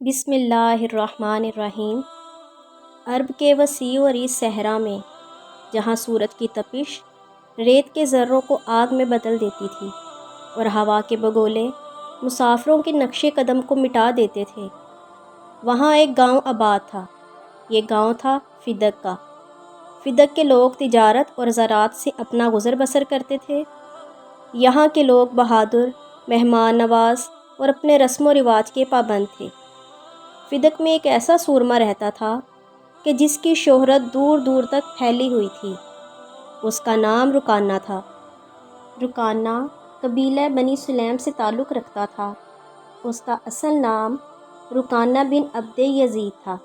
بسم اللہ الرحمن الرحیم۔ عرب کے وسیع و عریض صحرا میں جہاں سورج کی تپش ریت کے ذروں کو آگ میں بدل دیتی تھی اور ہوا کے بگولے مسافروں کے نقش قدم کو مٹا دیتے تھے، وہاں ایک گاؤں آباد تھا۔ یہ گاؤں تھا فدق کا۔ فدق کے لوگ تجارت اور زراعت سے اپنا گزر بسر کرتے تھے۔ یہاں کے لوگ بہادر، مہمان نواز اور اپنے رسم و رواج کے پابند تھے۔ فدق میں ایک ایسا سورما رہتا تھا کہ جس کی شہرت دور دور تک پھیلی ہوئی تھی۔ اس کا نام رکانہ تھا۔ رکانہ قبیلہ بنی سلیم سے تعلق رکھتا تھا۔ اس کا اصل نام رکانہ بن عبد یزید تھا،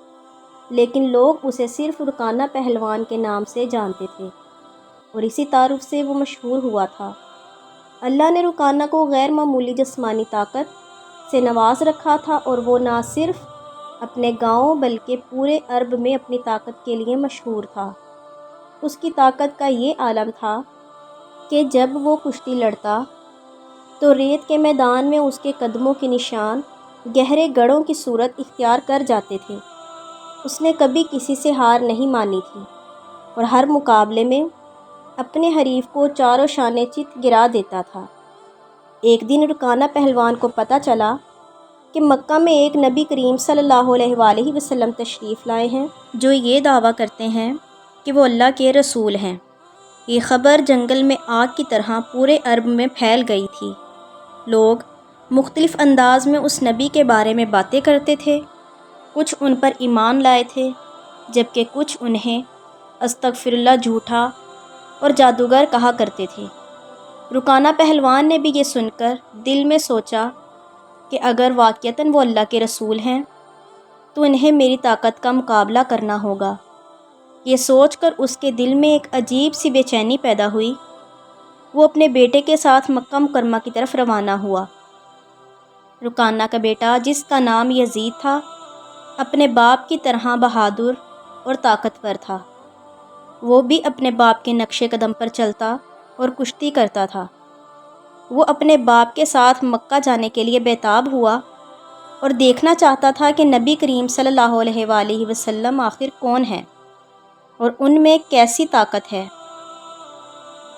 لیکن لوگ اسے صرف رکانہ پہلوان کے نام سے جانتے تھے اور اسی تعارف سے وہ مشہور ہوا تھا۔ اللہ نے رکانہ کو غیر معمولی جسمانی طاقت سے نواز رکھا تھا اور وہ نہ صرف اپنے گاؤں بلکہ پورے عرب میں اپنی طاقت کے لیے مشہور تھا۔ اس کی طاقت کا یہ عالم تھا کہ جب وہ کشتی لڑتا تو ریت کے میدان میں اس کے قدموں کے نشان گہرے گڑھوں کی صورت اختیار کر جاتے تھے۔ اس نے کبھی کسی سے ہار نہیں مانی تھی اور ہر مقابلے میں اپنے حریف کو چاروں شانے چت گرا دیتا تھا۔ ایک دن رکانہ پہلوان کو پتہ چلا کہ مکہ میں ایک نبی کریم صلی اللہ علیہ وآلہ وسلم تشریف لائے ہیں جو یہ دعویٰ کرتے ہیں کہ وہ اللہ کے رسول ہیں۔ یہ خبر جنگل میں آگ کی طرح پورے عرب میں پھیل گئی تھی۔ لوگ مختلف انداز میں اس نبی کے بارے میں باتیں کرتے تھے۔ کچھ ان پر ایمان لائے تھے جبکہ کچھ انہیں استغفر اللہ جھوٹا اور جادوگر کہا کرتے تھے۔ رکانہ پہلوان نے بھی یہ سن کر دل میں سوچا کہ اگر واقعتاً وہ اللہ کے رسول ہیں تو انہیں میری طاقت کا مقابلہ کرنا ہوگا۔ یہ سوچ کر اس کے دل میں ایک عجیب سی بے چینی پیدا ہوئی۔ وہ اپنے بیٹے کے ساتھ مکہ مکرمہ کی طرف روانہ ہوا۔ رکانہ کا بیٹا جس کا نام یزید تھا اپنے باپ کی طرح بہادر اور طاقتور تھا۔ وہ بھی اپنے باپ کے نقش قدم پر چلتا اور کشتی کرتا تھا۔ وہ اپنے باپ کے ساتھ مکہ جانے کے لیے بیتاب ہوا اور دیکھنا چاہتا تھا کہ نبی کریم صلی اللہ علیہ وآلہ وسلم آخر کون ہے اور ان میں کیسی طاقت ہے۔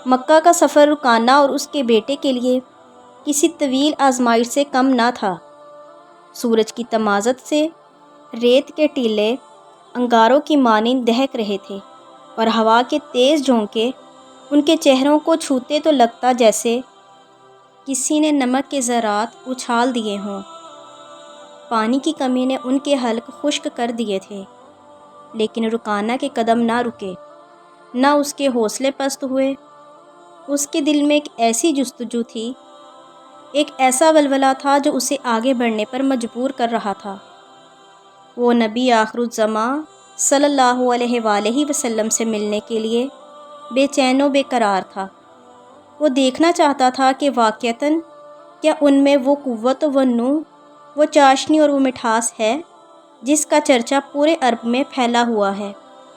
مکہ کا سفر رکانہ اور اس کے بیٹے کے لیے کسی طویل آزمائش سے کم نہ تھا۔ سورج کی تمازت سے ریت کے ٹیلے انگاروں کی مانند دہک رہے تھے اور ہوا کے تیز جھونکے ان کے چہروں کو چھوتے تو لگتا جیسے کسی نے نمک کے ذرات اچھال دیے ہوں۔ پانی کی کمی نے ان کے حلق خشک کر دیے تھے، لیکن رکانہ کے قدم نہ رکے، نہ اس کے حوصلے پست ہوئے۔ اس کے دل میں ایک ایسی جستجو تھی، ایک ایسا ولولہ تھا جو اسے آگے بڑھنے پر مجبور کر رہا تھا۔ وہ نبی آخر الزماں صلی اللہ علیہ وآلہ وسلم سے ملنے کے لیے بے چین و بے قرار تھا۔ وہ دیکھنا چاہتا تھا کہ واقعتاً کیا ان میں وہ قوت و وہ نور، وہ چاشنی اور وہ مٹھاس ہے جس کا چرچا پورے عرب میں پھیلا ہوا ہے۔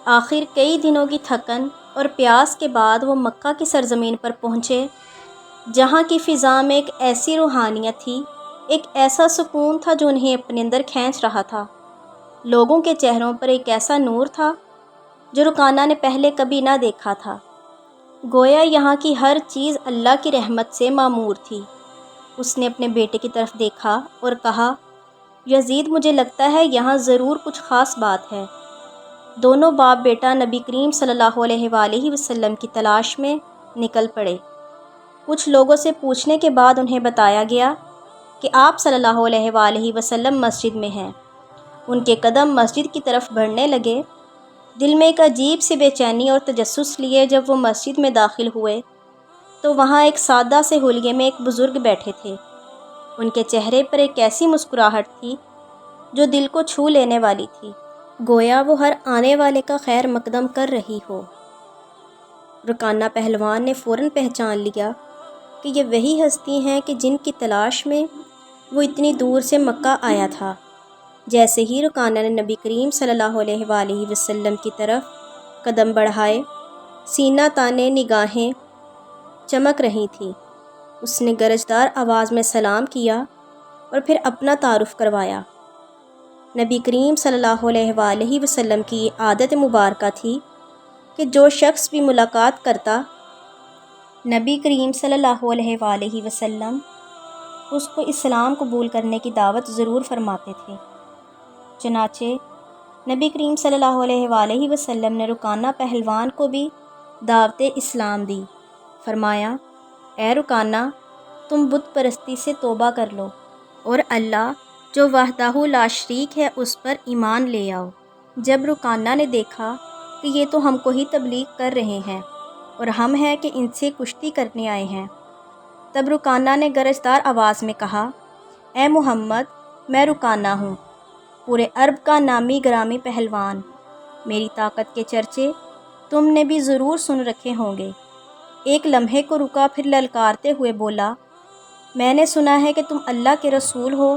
آخر کئی دنوں کی تھکن اور پیاس کے بعد وہ مکہ کی سرزمین پر پہنچے، جہاں کی فضا میں ایک ایسی روحانیت تھی، ایک ایسا سکون تھا جو انہیں اپنے اندر کھینچ رہا تھا۔ لوگوں کے چہروں پر ایک ایسا نور تھا جو رکانہ نے پہلے کبھی نہ دیکھا تھا، گویا یہاں کی ہر چیز اللہ کی رحمت سے معمور تھی۔ اس نے اپنے بیٹے کی طرف دیکھا اور کہا، یزید مجھے لگتا ہے یہاں ضرور کچھ خاص بات ہے۔ دونوں باپ بیٹا نبی کریم صلی اللہ علیہ وآلہ وسلم کی تلاش میں نکل پڑے۔ کچھ لوگوں سے پوچھنے کے بعد انہیں بتایا گیا کہ آپ صلی اللہ علیہ وآلہ وسلم مسجد میں ہیں۔ ان کے قدم مسجد کی طرف بڑھنے لگے۔ دل میں ایک عجیب سی بے چینی اور تجسس لیے جب وہ مسجد میں داخل ہوئے تو وہاں ایک سادہ سے حلیے میں ایک بزرگ بیٹھے تھے۔ ان کے چہرے پر ایک ایسی مسکراہٹ تھی جو دل کو چھو لینے والی تھی، گویا وہ ہر آنے والے کا خیر مقدم کر رہی ہو۔ رکانہ پہلوان نے فوراً پہچان لیا کہ یہ وہی ہستی ہیں کہ جن کی تلاش میں وہ اتنی دور سے مکہ آیا تھا۔ جیسے ہی رکانہ نے نبی کریم صلی اللہ علیہ وآلہ وسلم کی طرف قدم بڑھائے، سینہ تانے نگاہیں چمک رہی تھیں۔ اس نے گرجدار آواز میں سلام کیا اور پھر اپنا تعارف کروایا۔ نبی کریم صلی اللہ علیہ وآلہ وسلم کی یہ عادت مبارکہ تھی کہ جو شخص بھی ملاقات کرتا نبی کریم صلی اللہ علیہ وآلہ وسلم اس کو اسلام قبول کرنے کی دعوت ضرور فرماتے تھے۔ چنانچہ نبی کریم صلی اللہ علیہ وآلہ وسلم نے رکانہ پہلوان کو بھی دعوت اسلام دی۔ فرمایا، اے رکانہ، تم بت پرستی سے توبہ کر لو اور اللہ جو وحدہ لا شریک ہے اس پر ایمان لے آؤ۔ جب رکانہ نے دیکھا کہ یہ تو ہم کو ہی تبلیغ کر رہے ہیں اور ہم ہیں کہ ان سے کشتی کرنے آئے ہیں، تب رکانہ نے گرجدار آواز میں کہا، اے محمد، میں رکانہ ہوں، پورے عرب کا نامی گرامی پہلوان، میری طاقت کے چرچے تم نے بھی ضرور سن رکھے ہوں گے۔ ایک لمحے کو رکا، پھر للکارتے ہوئے بولا، میں نے سنا ہے کہ تم اللہ کے رسول ہو،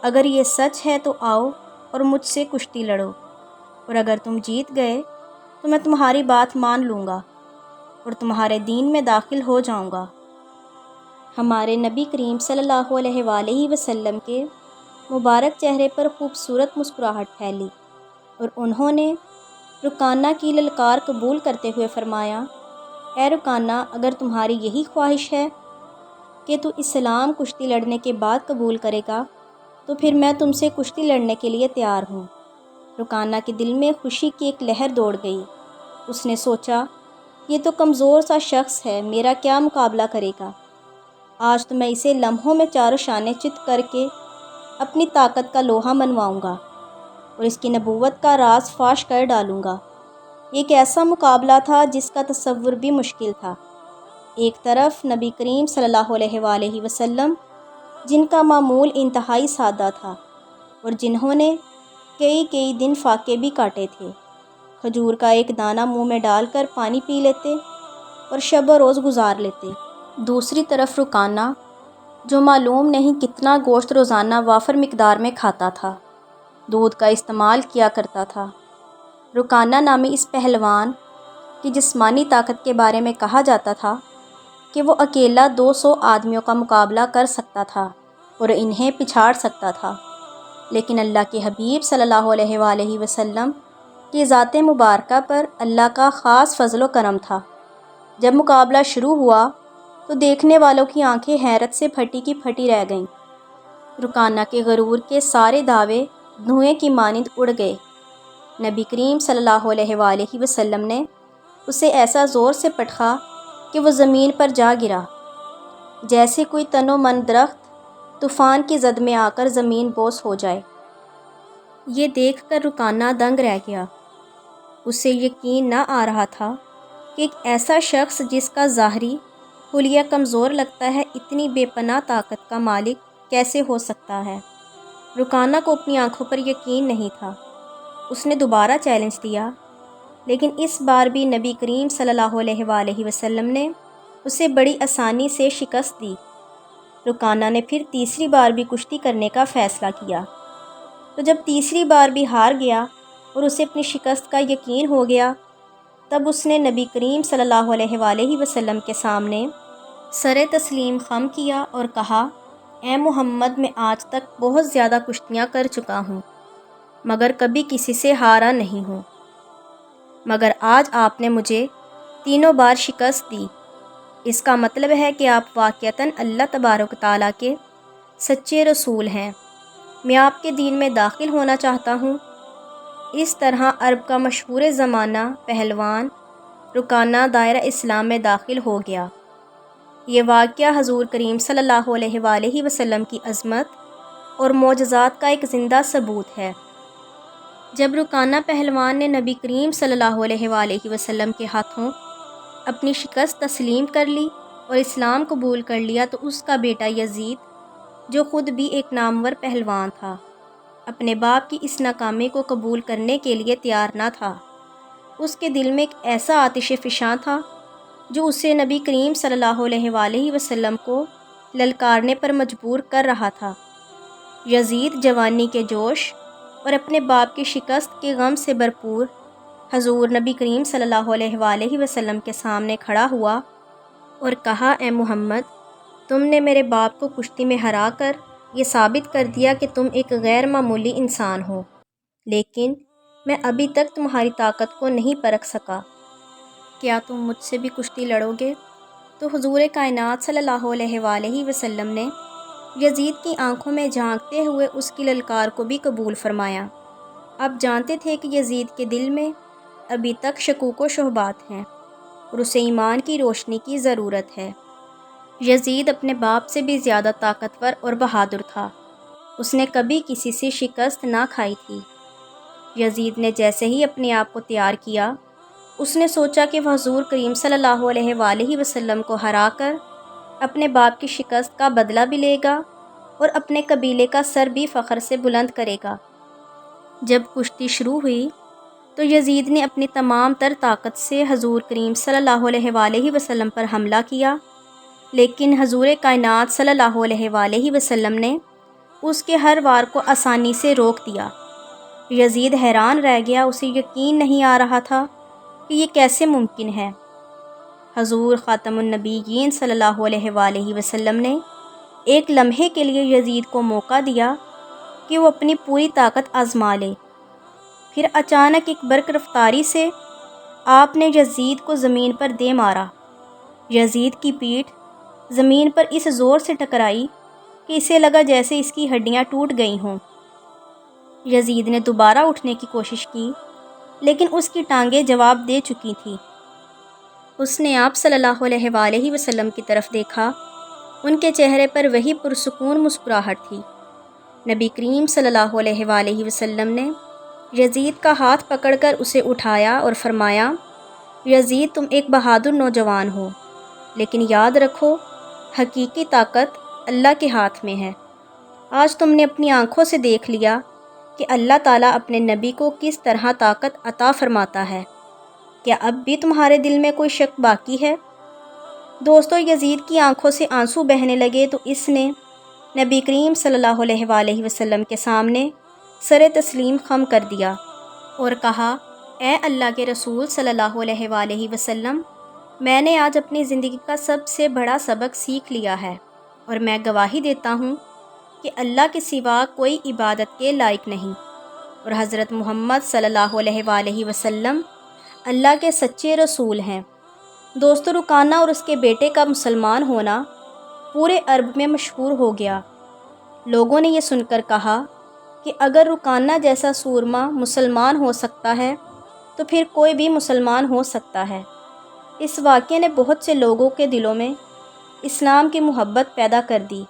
اگر یہ سچ ہے تو آؤ اور مجھ سے کشتی لڑو، اور اگر تم جیت گئے تو میں تمہاری بات مان لوں گا اور تمہارے دین میں داخل ہو جاؤں گا۔ ہمارے نبی کریم صلی اللہ علیہ وآلہ وسلم کے مبارک چہرے پر خوبصورت مسکراہٹ پھیلی اور انہوں نے رکانہ کی للکار قبول کرتے ہوئے فرمایا، اے رکانہ، اگر تمہاری یہی خواہش ہے کہ تو اسلام کشتی لڑنے کے بعد قبول کرے گا تو پھر میں تم سے کشتی لڑنے کے لیے تیار ہوں۔ رکانہ کے دل میں خوشی کی ایک لہر دوڑ گئی۔ اس نے سوچا، یہ تو کمزور سا شخص ہے، میرا کیا مقابلہ کرے گا؟ آج تو میں اسے لمحوں میں چاروں شانے چت کر کے اپنی طاقت کا لوہا منواؤں گا اور اس کی نبوت کا راز فاش کر ڈالوں گا۔ یہ ایک ایسا مقابلہ تھا جس کا تصور بھی مشکل تھا۔ ایک طرف نبی کریم صلی اللہ علیہ وآلہ وسلم، جن کا معمول انتہائی سادہ تھا اور جنہوں نے کئی دن فاقے بھی کاٹے تھے، کھجور کا ایک دانہ منہ میں ڈال کر پانی پی لیتے اور شب و روز گزار لیتے۔ دوسری طرف رکانہ، جو معلوم نہیں کتنا گوشت روزانہ وافر مقدار میں کھاتا تھا، دودھ کا استعمال کیا کرتا تھا۔ رکانہ نامی اس پہلوان کی جسمانی طاقت کے بارے میں کہا جاتا تھا کہ وہ اکیلا 200 آدمیوں کا مقابلہ کر سکتا تھا اور انہیں پچھاڑ سکتا تھا، لیکن اللہ کے حبیب صلی اللہ علیہ وآلہ وسلم کی ذات مبارکہ پر اللہ کا خاص فضل و کرم تھا۔ جب مقابلہ شروع ہوا تو دیکھنے والوں کی آنکھیں حیرت سے پھٹی کی پھٹی رہ گئیں۔ رکانہ کے غرور کے سارے دعوے دھوئیں کی مانند اڑ گئے۔ نبی کریم صلی اللہ علیہ وآلہ وسلم نے اسے ایسا زور سے پٹخا کہ وہ زمین پر جا گرا، جیسے کوئی تن و من درخت طوفان کی زد میں آ کر زمین بوس ہو جائے۔ یہ دیکھ کر رکانہ دنگ رہ گیا۔ اسے یقین نہ آ رہا تھا کہ ایک ایسا شخص جس کا ظاہری حلیہ کمزور لگتا ہے، اتنی بے پناہ طاقت کا مالک کیسے ہو سکتا ہے۔ رکانہ کو اپنی آنکھوں پر یقین نہیں تھا۔ اس نے دوبارہ چیلنج دیا، لیکن اس بار بھی نبی کریم صلی اللہ علیہ وآلہ وسلم نے اسے بڑی آسانی سے شکست دی۔ رکانہ نے پھر تیسری بار بھی کشتی کرنے کا فیصلہ کیا، تو جب تیسری بار بھی ہار گیا اور اسے اپنی شکست کا یقین ہو گیا، تب اس نے نبی کریم صلی اللہ علیہ وآلہ وسلم کے سامنے سر تسلیم خم کیا اور کہا، اے محمد، میں آج تک بہت زیادہ کشتیاں کر چکا ہوں مگر کبھی کسی سے ہارا نہیں ہوں، مگر آج آپ نے مجھے تینوں بار شکست دی۔ اس کا مطلب ہے کہ آپ واقعتاً اللہ تبارک و تعالیٰ کے سچے رسول ہیں۔ میں آپ کے دین میں داخل ہونا چاہتا ہوں۔ اس طرح عرب کا مشہور زمانہ پہلوان رکانہ دائرہ اسلام میں داخل ہو گیا۔ یہ واقعہ حضور کریم صلی اللہ علیہ وآلہ وسلم کی عظمت اور معجزات کا ایک زندہ ثبوت ہے۔ جب رکانہ پہلوان نے نبی کریم صلی اللہ علیہ وآلہ وسلم کے ہاتھوں اپنی شکست تسلیم کر لی اور اسلام قبول کر لیا تو اس کا بیٹا یزید، جو خود بھی ایک نامور پہلوان تھا، اپنے باپ کی اس ناکامی کو قبول کرنے کے لیے تیار نہ تھا۔ اس کے دل میں ایک ایسا آتش فشاں تھا جو اسے نبی کریم صلی اللہ علیہ وآلہ وسلم کو للکارنے پر مجبور کر رہا تھا۔ یزید جوانی کے جوش اور اپنے باپ کی شکست کے غم سے بھرپور حضور نبی کریم صلی اللہ علیہ وآلہ وسلم کے سامنے کھڑا ہوا اور کہا، اے محمد، تم نے میرے باپ کو کشتی میں ہرا کر یہ ثابت کر دیا کہ تم ایک غیر معمولی انسان ہو، لیکن میں ابھی تک تمہاری طاقت کو نہیں پرکھ سکا۔ کیا تم مجھ سے بھی کشتی لڑو گے؟ تو حضور کائنات صلی اللہ علیہ وآلہ وسلم نے یزید کی آنکھوں میں جھانکتے ہوئے اس کی للکار کو بھی قبول فرمایا۔ آپ جانتے تھے کہ یزید کے دل میں ابھی تک شکوک و شبہات ہیں اور اسے ایمان کی روشنی کی ضرورت ہے۔ یزید اپنے باپ سے بھی زیادہ طاقتور اور بہادر تھا۔ اس نے کبھی کسی سے شکست نہ کھائی تھی۔ یزید نے جیسے ہی اپنے آپ کو تیار کیا، اس نے سوچا کہ وہ حضور کریم صلی اللہ علیہ وآلہ وسلم کو ہرا کر اپنے باپ کی شکست کا بدلہ بھی لے گا اور اپنے قبیلے کا سر بھی فخر سے بلند کرے گا۔ جب کشتی شروع ہوئی تو یزید نے اپنی تمام تر طاقت سے حضور کریم صلی اللہ علیہ وآلہ وسلم پر حملہ کیا، لیکن حضور کائنات صلی اللہ علیہ وآلہ وسلم نے اس کے ہر وار کو آسانی سے روک دیا۔ یزید حیران رہ گیا، اسے یقین نہیں آ رہا تھا کہ یہ کیسے ممکن ہے۔ حضور خاتم النبیین صلی اللہ علیہ وآلہ وسلم نے ایک لمحے کے لیے یزید کو موقع دیا کہ وہ اپنی پوری طاقت آزما لے۔ پھر اچانک ایک برق رفتاری سے آپ نے یزید کو زمین پر دے مارا۔ یزید کی پیٹھ زمین پر اس زور سے ٹکرائی کہ اسے لگا جیسے اس کی ہڈیاں ٹوٹ گئی ہوں۔ یزید نے دوبارہ اٹھنے کی کوشش کی، لیکن اس کی ٹانگیں جواب دے چکی تھیں۔ اس نے آپ صلی اللہ علیہ وآلہ وسلم کی طرف دیکھا، ان کے چہرے پر وہی پرسکون مسکراہٹ تھی۔ نبی کریم صلی اللہ علیہ وآلہ وسلم نے یزید کا ہاتھ پکڑ کر اسے اٹھایا اور فرمایا، یزید تم ایک بہادر نوجوان ہو، لیکن یاد رکھو حقیقی طاقت اللہ کے ہاتھ میں ہے۔ آج تم نے اپنی آنکھوں سے دیکھ لیا کہ اللہ تعالیٰ اپنے نبی کو کس طرح طاقت عطا فرماتا ہے۔ کیا اب بھی تمہارے دل میں کوئی شک باقی ہے؟ دوستو، یزید کی آنکھوں سے آنسو بہنے لگے تو اس نے نبی کریم صلی اللہ علیہ وآلہ وسلم کے سامنے سر تسلیم خم کر دیا اور کہا، اے اللہ کے رسول صلی اللہ علیہ وآلہ وسلم، میں نے آج اپنی زندگی کا سب سے بڑا سبق سیکھ لیا ہے، اور میں گواہی دیتا ہوں کہ اللہ کے سوا کوئی عبادت کے لائق نہیں، اور حضرت محمد صلی اللہ علیہ وآلہ وسلم اللہ کے سچے رسول ہیں۔ دوستو، رکانہ اور اس کے بیٹے کا مسلمان ہونا پورے عرب میں مشہور ہو گیا۔ لوگوں نے یہ سن کر کہا کہ اگر رکانہ جیسا سورما مسلمان ہو سکتا ہے تو پھر کوئی بھی مسلمان ہو سکتا ہے۔ اس واقعے نے بہت سے لوگوں کے دلوں میں اسلام کی محبت پیدا کر دی۔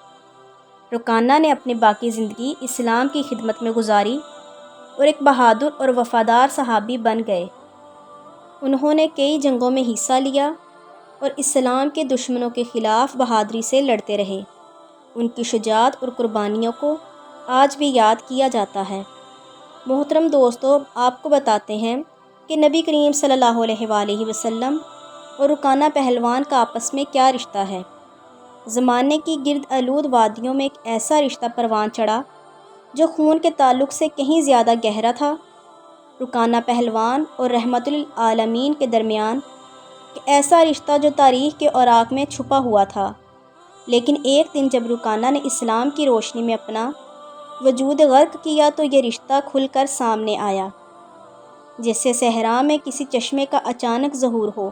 رکانہ نے اپنی باقی زندگی اسلام کی خدمت میں گزاری اور ایک بہادر اور وفادار صحابی بن گئے۔ انہوں نے کئی جنگوں میں حصہ لیا اور اسلام کے دشمنوں کے خلاف بہادری سے لڑتے رہے۔ ان کی شجاعت اور قربانیوں کو آج بھی یاد کیا جاتا ہے۔ محترم دوستو، آپ کو بتاتے ہیں کہ نبی کریم صلی اللہ علیہ وآلہ وسلم اور رکانہ پہلوان کا آپس میں کیا رشتہ ہے۔ زمانے کی گرد آلود وادیوں میں ایک ایسا رشتہ پروان چڑھا جو خون کے تعلق سے کہیں زیادہ گہرا تھا۔ رکانہ پہلوان اور رحمت للعالمین کے درمیان ایک ایسا رشتہ جو تاریخ کے اوراق میں چھپا ہوا تھا، لیکن ایک دن جب رکانہ نے اسلام کی روشنی میں اپنا وجود غرق کیا تو یہ رشتہ کھل کر سامنے آیا، جیسے صحرا میں کسی چشمے کا اچانک ظہور ہو۔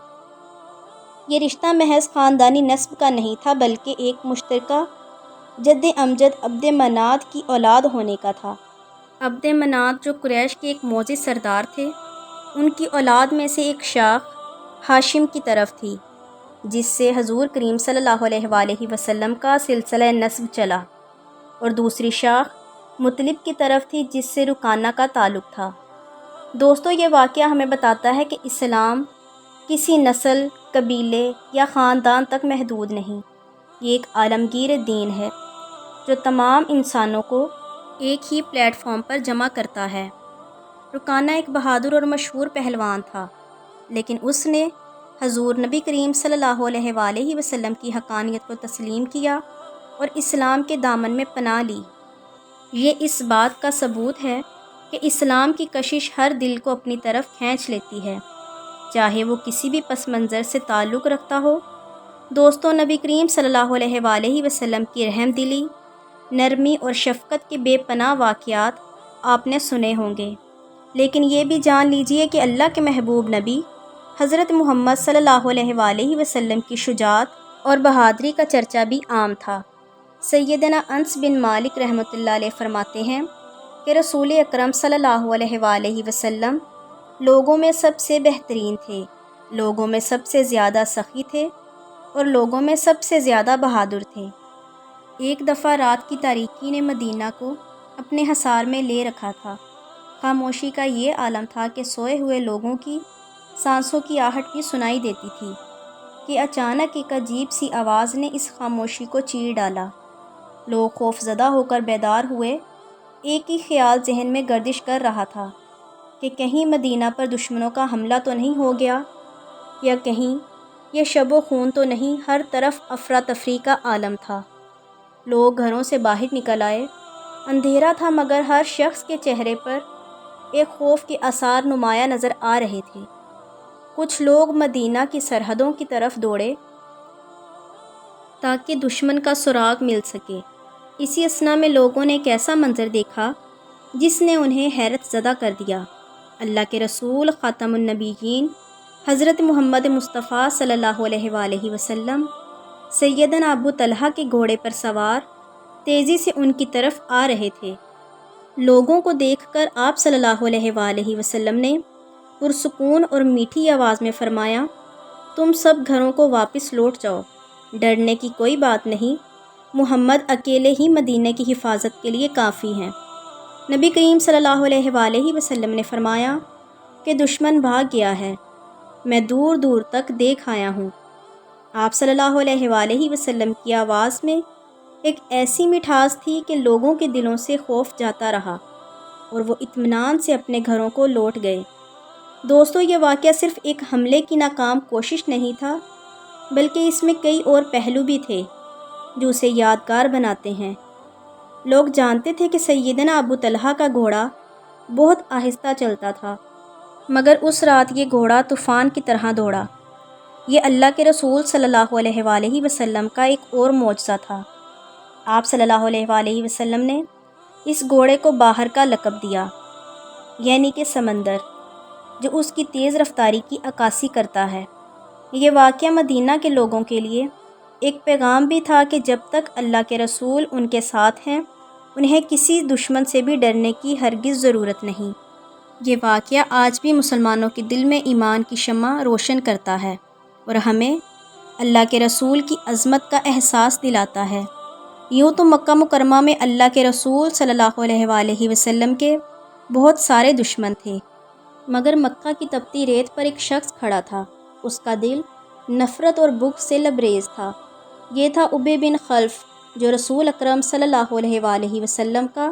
یہ رشتہ محض خاندانی نسب کا نہیں تھا، بلکہ ایک مشترکہ جد امجد عبد منات کی اولاد ہونے کا تھا۔ عبد منات جو قریش کے ایک معزز سردار تھے، ان کی اولاد میں سے ایک شاخ ہاشم کی طرف تھی، جس سے حضور کریم صلی اللہ علیہ وآلہ وسلم کا سلسلہ نسب چلا، اور دوسری شاخ مطلب کی طرف تھی، جس سے رکانہ کا تعلق تھا۔ دوستو، یہ واقعہ ہمیں بتاتا ہے کہ اسلام کسی نسل، قبیلے یا خاندان تک محدود نہیں۔ یہ ایک عالمگیر دین ہے جو تمام انسانوں کو ایک ہی پلیٹ فارم پر جمع کرتا ہے۔ رکانہ ایک بہادر اور مشہور پہلوان تھا، لیکن اس نے حضور نبی کریم صلی اللہ علیہ وآلہ وسلم کی حقانیت کو تسلیم کیا اور اسلام کے دامن میں پناہ لی۔ یہ اس بات کا ثبوت ہے کہ اسلام کی کشش ہر دل کو اپنی طرف کھینچ لیتی ہے، چاہے وہ کسی بھی پس منظر سے تعلق رکھتا ہو۔ دوستو، نبی کریم صلی اللہ علیہ وآلہ وسلم کی رحم دلی، نرمی اور شفقت کے بے پناہ واقعات آپ نے سنے ہوں گے، لیکن یہ بھی جان لیجئے کہ اللہ کے محبوب نبی حضرت محمد صلی اللہ علیہ وآلہ وسلم کی شجاعت اور بہادری کا چرچا بھی عام تھا۔ سیدنا انس بن مالک رحمۃ اللہ علیہ فرماتے ہیں کہ رسول اکرم صلی اللہ علیہ وآلہ وسلم لوگوں میں سب سے بہترین تھے، لوگوں میں سب سے زیادہ سخی تھے اور لوگوں میں سب سے زیادہ بہادر تھے۔ ایک دفعہ رات کی تاریکی نے مدینہ کو اپنے حصار میں لے رکھا تھا۔ خاموشی کا یہ عالم تھا کہ سوئے ہوئے لوگوں کی سانسوں کی آہٹ بھی سنائی دیتی تھی کہ اچانک ایک عجیب سی آواز نے اس خاموشی کو چیر ڈالا۔ لوگ خوف زدہ ہو کر بیدار ہوئے۔ ایک ہی خیال ذہن میں گردش کر رہا تھا کہ کہیں مدینہ پر دشمنوں کا حملہ تو نہیں ہو گیا، یا کہیں یہ شب و خون تو نہیں۔ ہر طرف افراتفری کا عالم تھا۔ لوگ گھروں سے باہر نکل آئے۔ اندھیرا تھا مگر ہر شخص کے چہرے پر ایک خوف کے آثار نمایاں نظر آ رہے تھے۔ کچھ لوگ مدینہ کی سرحدوں کی طرف دوڑے تاکہ دشمن کا سراغ مل سکے۔ اسی اثنا میں لوگوں نے ایک ایسا منظر دیکھا جس نے انہیں حیرت زدہ کر دیا۔ اللہ کے رسول خاتم النبیین حضرت محمد مصطفیٰ صلی اللہ علیہ وآلہ وسلم سیدنا ابو طلحہ کے گھوڑے پر سوار تیزی سے ان کی طرف آ رہے تھے۔ لوگوں کو دیکھ کر آپ صلی اللہ علیہ وآلہ وسلم نے پرسکون اور میٹھی آواز میں فرمایا، تم سب گھروں کو واپس لوٹ جاؤ، ڈرنے کی کوئی بات نہیں، محمد اکیلے ہی مدینے کی حفاظت کے لیے کافی ہیں۔ نبی کریم صلی اللہ علیہ وآلہ وسلم نے فرمایا کہ دشمن بھاگ گیا ہے، میں دور دور تک دیکھ آیا ہوں۔ آپ صلی اللہ علیہ وآلہ وسلم کی آواز میں ایک ایسی مٹھاس تھی کہ لوگوں کے دلوں سے خوف جاتا رہا اور وہ اطمینان سے اپنے گھروں کو لوٹ گئے۔ دوستو، یہ واقعہ صرف ایک حملے کی ناکام کوشش نہیں تھا، بلکہ اس میں کئی اور پہلو بھی تھے جو اسے یادگار بناتے ہیں۔ لوگ جانتے تھے کہ سیدنا ابو طلحہ کا گھوڑا بہت آہستہ چلتا تھا، مگر اس رات یہ گھوڑا طوفان کی طرح دوڑا۔ یہ اللہ کے رسول صلی اللہ علیہ وآلہ وسلم کا ایک اور معجزہ تھا۔ آپ صلی اللہ علیہ وآلہ وسلم نے اس گھوڑے کو باہر کا لقب دیا، یعنی کہ سمندر، جو اس کی تیز رفتاری کی عکاسی کرتا ہے۔ یہ واقعہ مدینہ کے لوگوں کے لیے ایک پیغام بھی تھا کہ جب تک اللہ کے رسول ان کے ساتھ ہیں، انہیں کسی دشمن سے بھی ڈرنے کی ہرگز ضرورت نہیں۔ یہ واقعہ آج بھی مسلمانوں کے دل میں ایمان کی شمع روشن کرتا ہے اور ہمیں اللہ کے رسول کی عظمت کا احساس دلاتا ہے۔ یوں تو مکہ مکرمہ میں اللہ کے رسول صلی اللہ علیہ وآلہ وسلم کے بہت سارے دشمن تھے، مگر مکہ کی تپتی ریت پر ایک شخص کھڑا تھا۔ اس کا دل نفرت اور بغض سے لبریز تھا۔ یہ تھا ابی بن خلف، جو رسول اکرم صلی اللہ علیہ وآلہ وسلم کا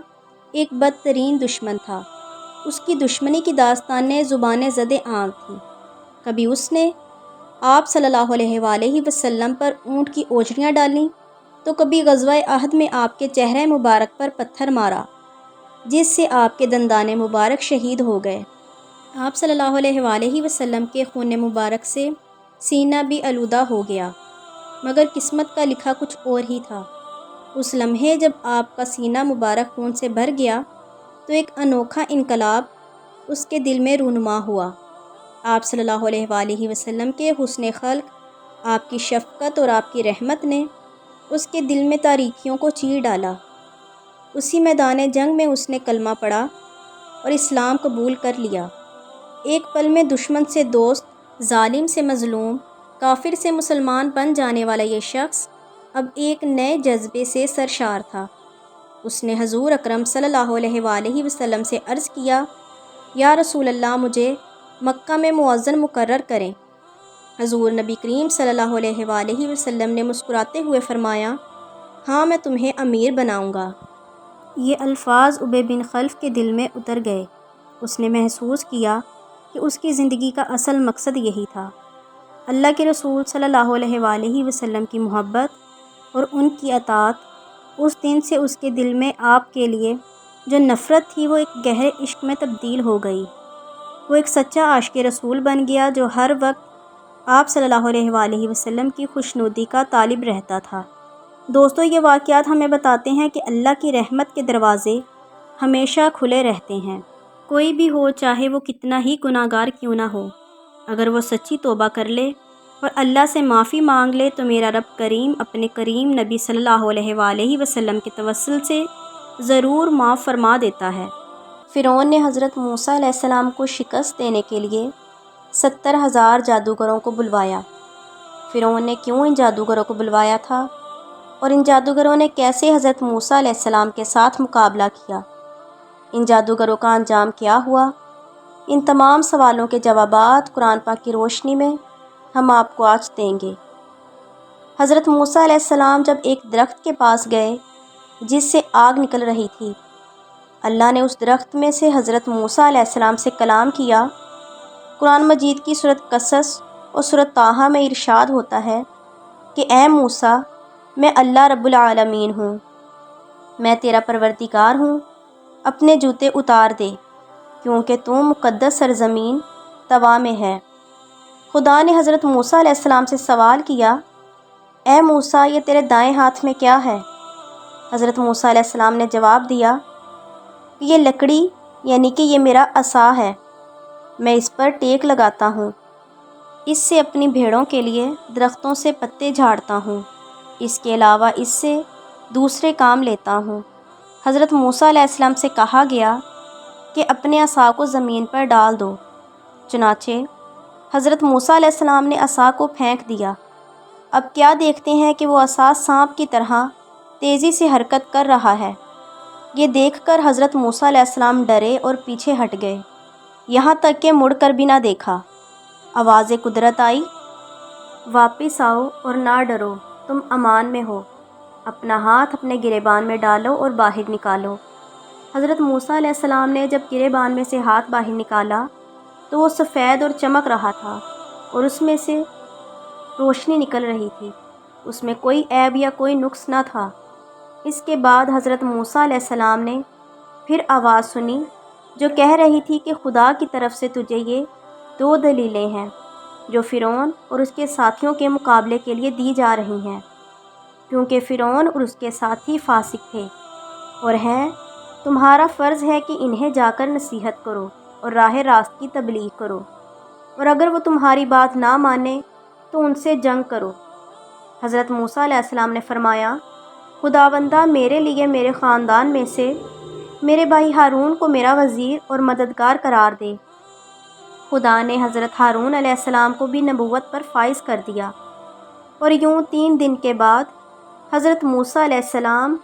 ایک بدترین دشمن تھا۔ اس کی دشمنی کی داستانیں زبان زد عام تھیں۔ کبھی اس نے آپ صلی اللہ علیہ وآلہ وسلم پر اونٹ کی اوجڑیاں ڈالیں تو کبھی غزوہ احد میں آپ کے چہرہ مبارک پر پتھر مارا، جس سے آپ کے دندان مبارک شہید ہو گئے۔ آپ صلی اللہ علیہ وآلہ وسلم کے خون مبارک سے سینہ بھی آلودہ ہو گیا، مگر قسمت کا لکھا کچھ اور ہی تھا۔ اس لمحے جب آپ کا سینہ مبارک خون سے بھر گیا تو ایک انوکھا انقلاب اس کے دل میں رونما ہوا۔ آپ صلی اللہ علیہ وآلہ وسلم کے حسن خلق، آپ کی شفقت اور آپ کی رحمت نے اس کے دل میں تاریکیوں کو چیر ڈالا۔ اسی میدان جنگ میں اس نے کلمہ پڑھا اور اسلام قبول کر لیا۔ ایک پل میں دشمن سے دوست، ظالم سے مظلوم، کافر سے مسلمان بن جانے والا یہ شخص اب ایک نئے جذبے سے سرشار تھا۔ اس نے حضور اکرم صلی اللہ علیہ وآلہ وسلم سے عرض کیا، یا رسول اللہ، مجھے مکہ میں مؤذن مقرر کریں۔ حضور نبی کریم صلی اللہ علیہ وآلہ وسلم نے مسکراتے ہوئے فرمایا، ہاں، میں تمہیں امیر بناؤں گا۔ یہ الفاظ ابی بن خلف کے دل میں اتر گئے۔ اس نے محسوس کیا کہ اس کی زندگی کا اصل مقصد یہی تھا۔ اللہ کے رسول صلی اللہ علیہ وآلہ وسلم کی محبت اور ان کی اطاعت۔ اس دن سے اس کے دل میں آپ کے لیے جو نفرت تھی وہ ایک گہرے عشق میں تبدیل ہو گئی۔ وہ ایک سچا عاشق رسول بن گیا جو ہر وقت آپ صلی اللہ علیہ وآلہ وسلم کی خوشنودی کا طالب رہتا تھا۔ دوستو، یہ واقعات ہمیں بتاتے ہیں کہ اللہ کی رحمت کے دروازے ہمیشہ کھلے رہتے ہیں۔ کوئی بھی ہو، چاہے وہ کتنا ہی گناہ گار کیوں نہ ہو، اگر وہ سچی توبہ کر لے اور اللہ سے معافی مانگ لے تو میرا رب کریم اپنے کریم نبی صلی اللہ علیہ وآلہ وسلم کے توسل سے ضرور معاف فرما دیتا ہے۔ فرعون نے حضرت موسیٰ علیہ السلام کو شکست دینے کے لیے 70,000 جادوگروں کو بلوایا۔ فرعون نے کیوں ان جادوگروں کو بلوایا تھا اور ان جادوگروں نے کیسے حضرت موسیٰ علیہ السلام کے ساتھ مقابلہ کیا؟ ان جادوگروں کا انجام کیا ہوا؟ ان تمام سوالوں کے جوابات قرآن پاک کی روشنی میں ہم آپ کو آج دیں گے۔ حضرت موسیٰ علیہ السلام جب ایک درخت کے پاس گئے جس سے آگ نکل رہی تھی، اللہ نے اس درخت میں سے حضرت موسیٰ علیہ السلام سے کلام کیا۔ قرآن مجید کی سورۃ قصص اور سورۃ طٰہٰ میں ارشاد ہوتا ہے کہ اے موسیٰ، میں اللہ رب العالمین ہوں، میں تیرا پروردگار ہوں، اپنے جوتے اتار دے کیونکہ تو مقدس سرزمین طوا میں ہے۔ خدا نے حضرت موسیٰ علیہ السلام سے سوال کیا، اے موسیٰ، یہ تیرے دائیں ہاتھ میں کیا ہے؟ حضرت موسیٰ علیہ السلام نے جواب دیا کہ یہ لکڑی یعنی کہ یہ میرا عصا ہے، میں اس پر ٹیک لگاتا ہوں، اس سے اپنی بھیڑوں کے لیے درختوں سے پتے جھاڑتا ہوں، اس کے علاوہ اس سے دوسرے کام لیتا ہوں۔ حضرت موسیٰ علیہ السلام سے کہا گیا کہ اپنے عصا کو زمین پر ڈال دو۔ چنانچہ حضرت موسیٰ علیہ السلام نے عصا کو پھینک دیا۔ اب کیا دیکھتے ہیں کہ وہ عصا سانپ کی طرح تیزی سے حرکت کر رہا ہے۔ یہ دیکھ کر حضرت موسیٰ علیہ السلام ڈرے اور پیچھے ہٹ گئے، یہاں تک کہ مڑ کر بھی نہ دیکھا۔ آواز قدرت آئی، واپس آؤ اور نہ ڈرو، تم امان میں ہو، اپنا ہاتھ اپنے گریبان میں ڈالو اور باہر نکالو۔ حضرت موسیٰ علیہ السلام نے جب گریبان میں سے ہاتھ باہر نکالا تو وہ سفید اور چمک رہا تھا اور اس میں سے روشنی نکل رہی تھی، اس میں کوئی عیب یا کوئی نقص نہ تھا۔ اس کے بعد حضرت موسیٰ علیہ السلام نے پھر آواز سنی جو کہہ رہی تھی کہ خدا کی طرف سے تجھے یہ 2 دلیلیں ہیں جو فرعون اور اس کے ساتھیوں کے مقابلے کے لیے دی جا رہی ہیں، کیونکہ فرعون اور اس کے ساتھی فاسق تھے، اور ہیں تمہارا فرض ہے کہ انہیں جا کر نصیحت کرو اور راہ راست کی تبلیغ کرو، اور اگر وہ تمہاری بات نہ مانے تو ان سے جنگ کرو۔ حضرت موسیٰ علیہ السلام نے فرمایا، خداوندہ، میرے لیے میرے خاندان میں سے میرے بھائی ہارون کو میرا وزیر اور مددگار قرار دے۔ خدا نے حضرت ہارون علیہ السلام کو بھی نبوت پر فائز کر دیا، اور یوں 3 دن کے بعد حضرت موسیٰ علیہ السلام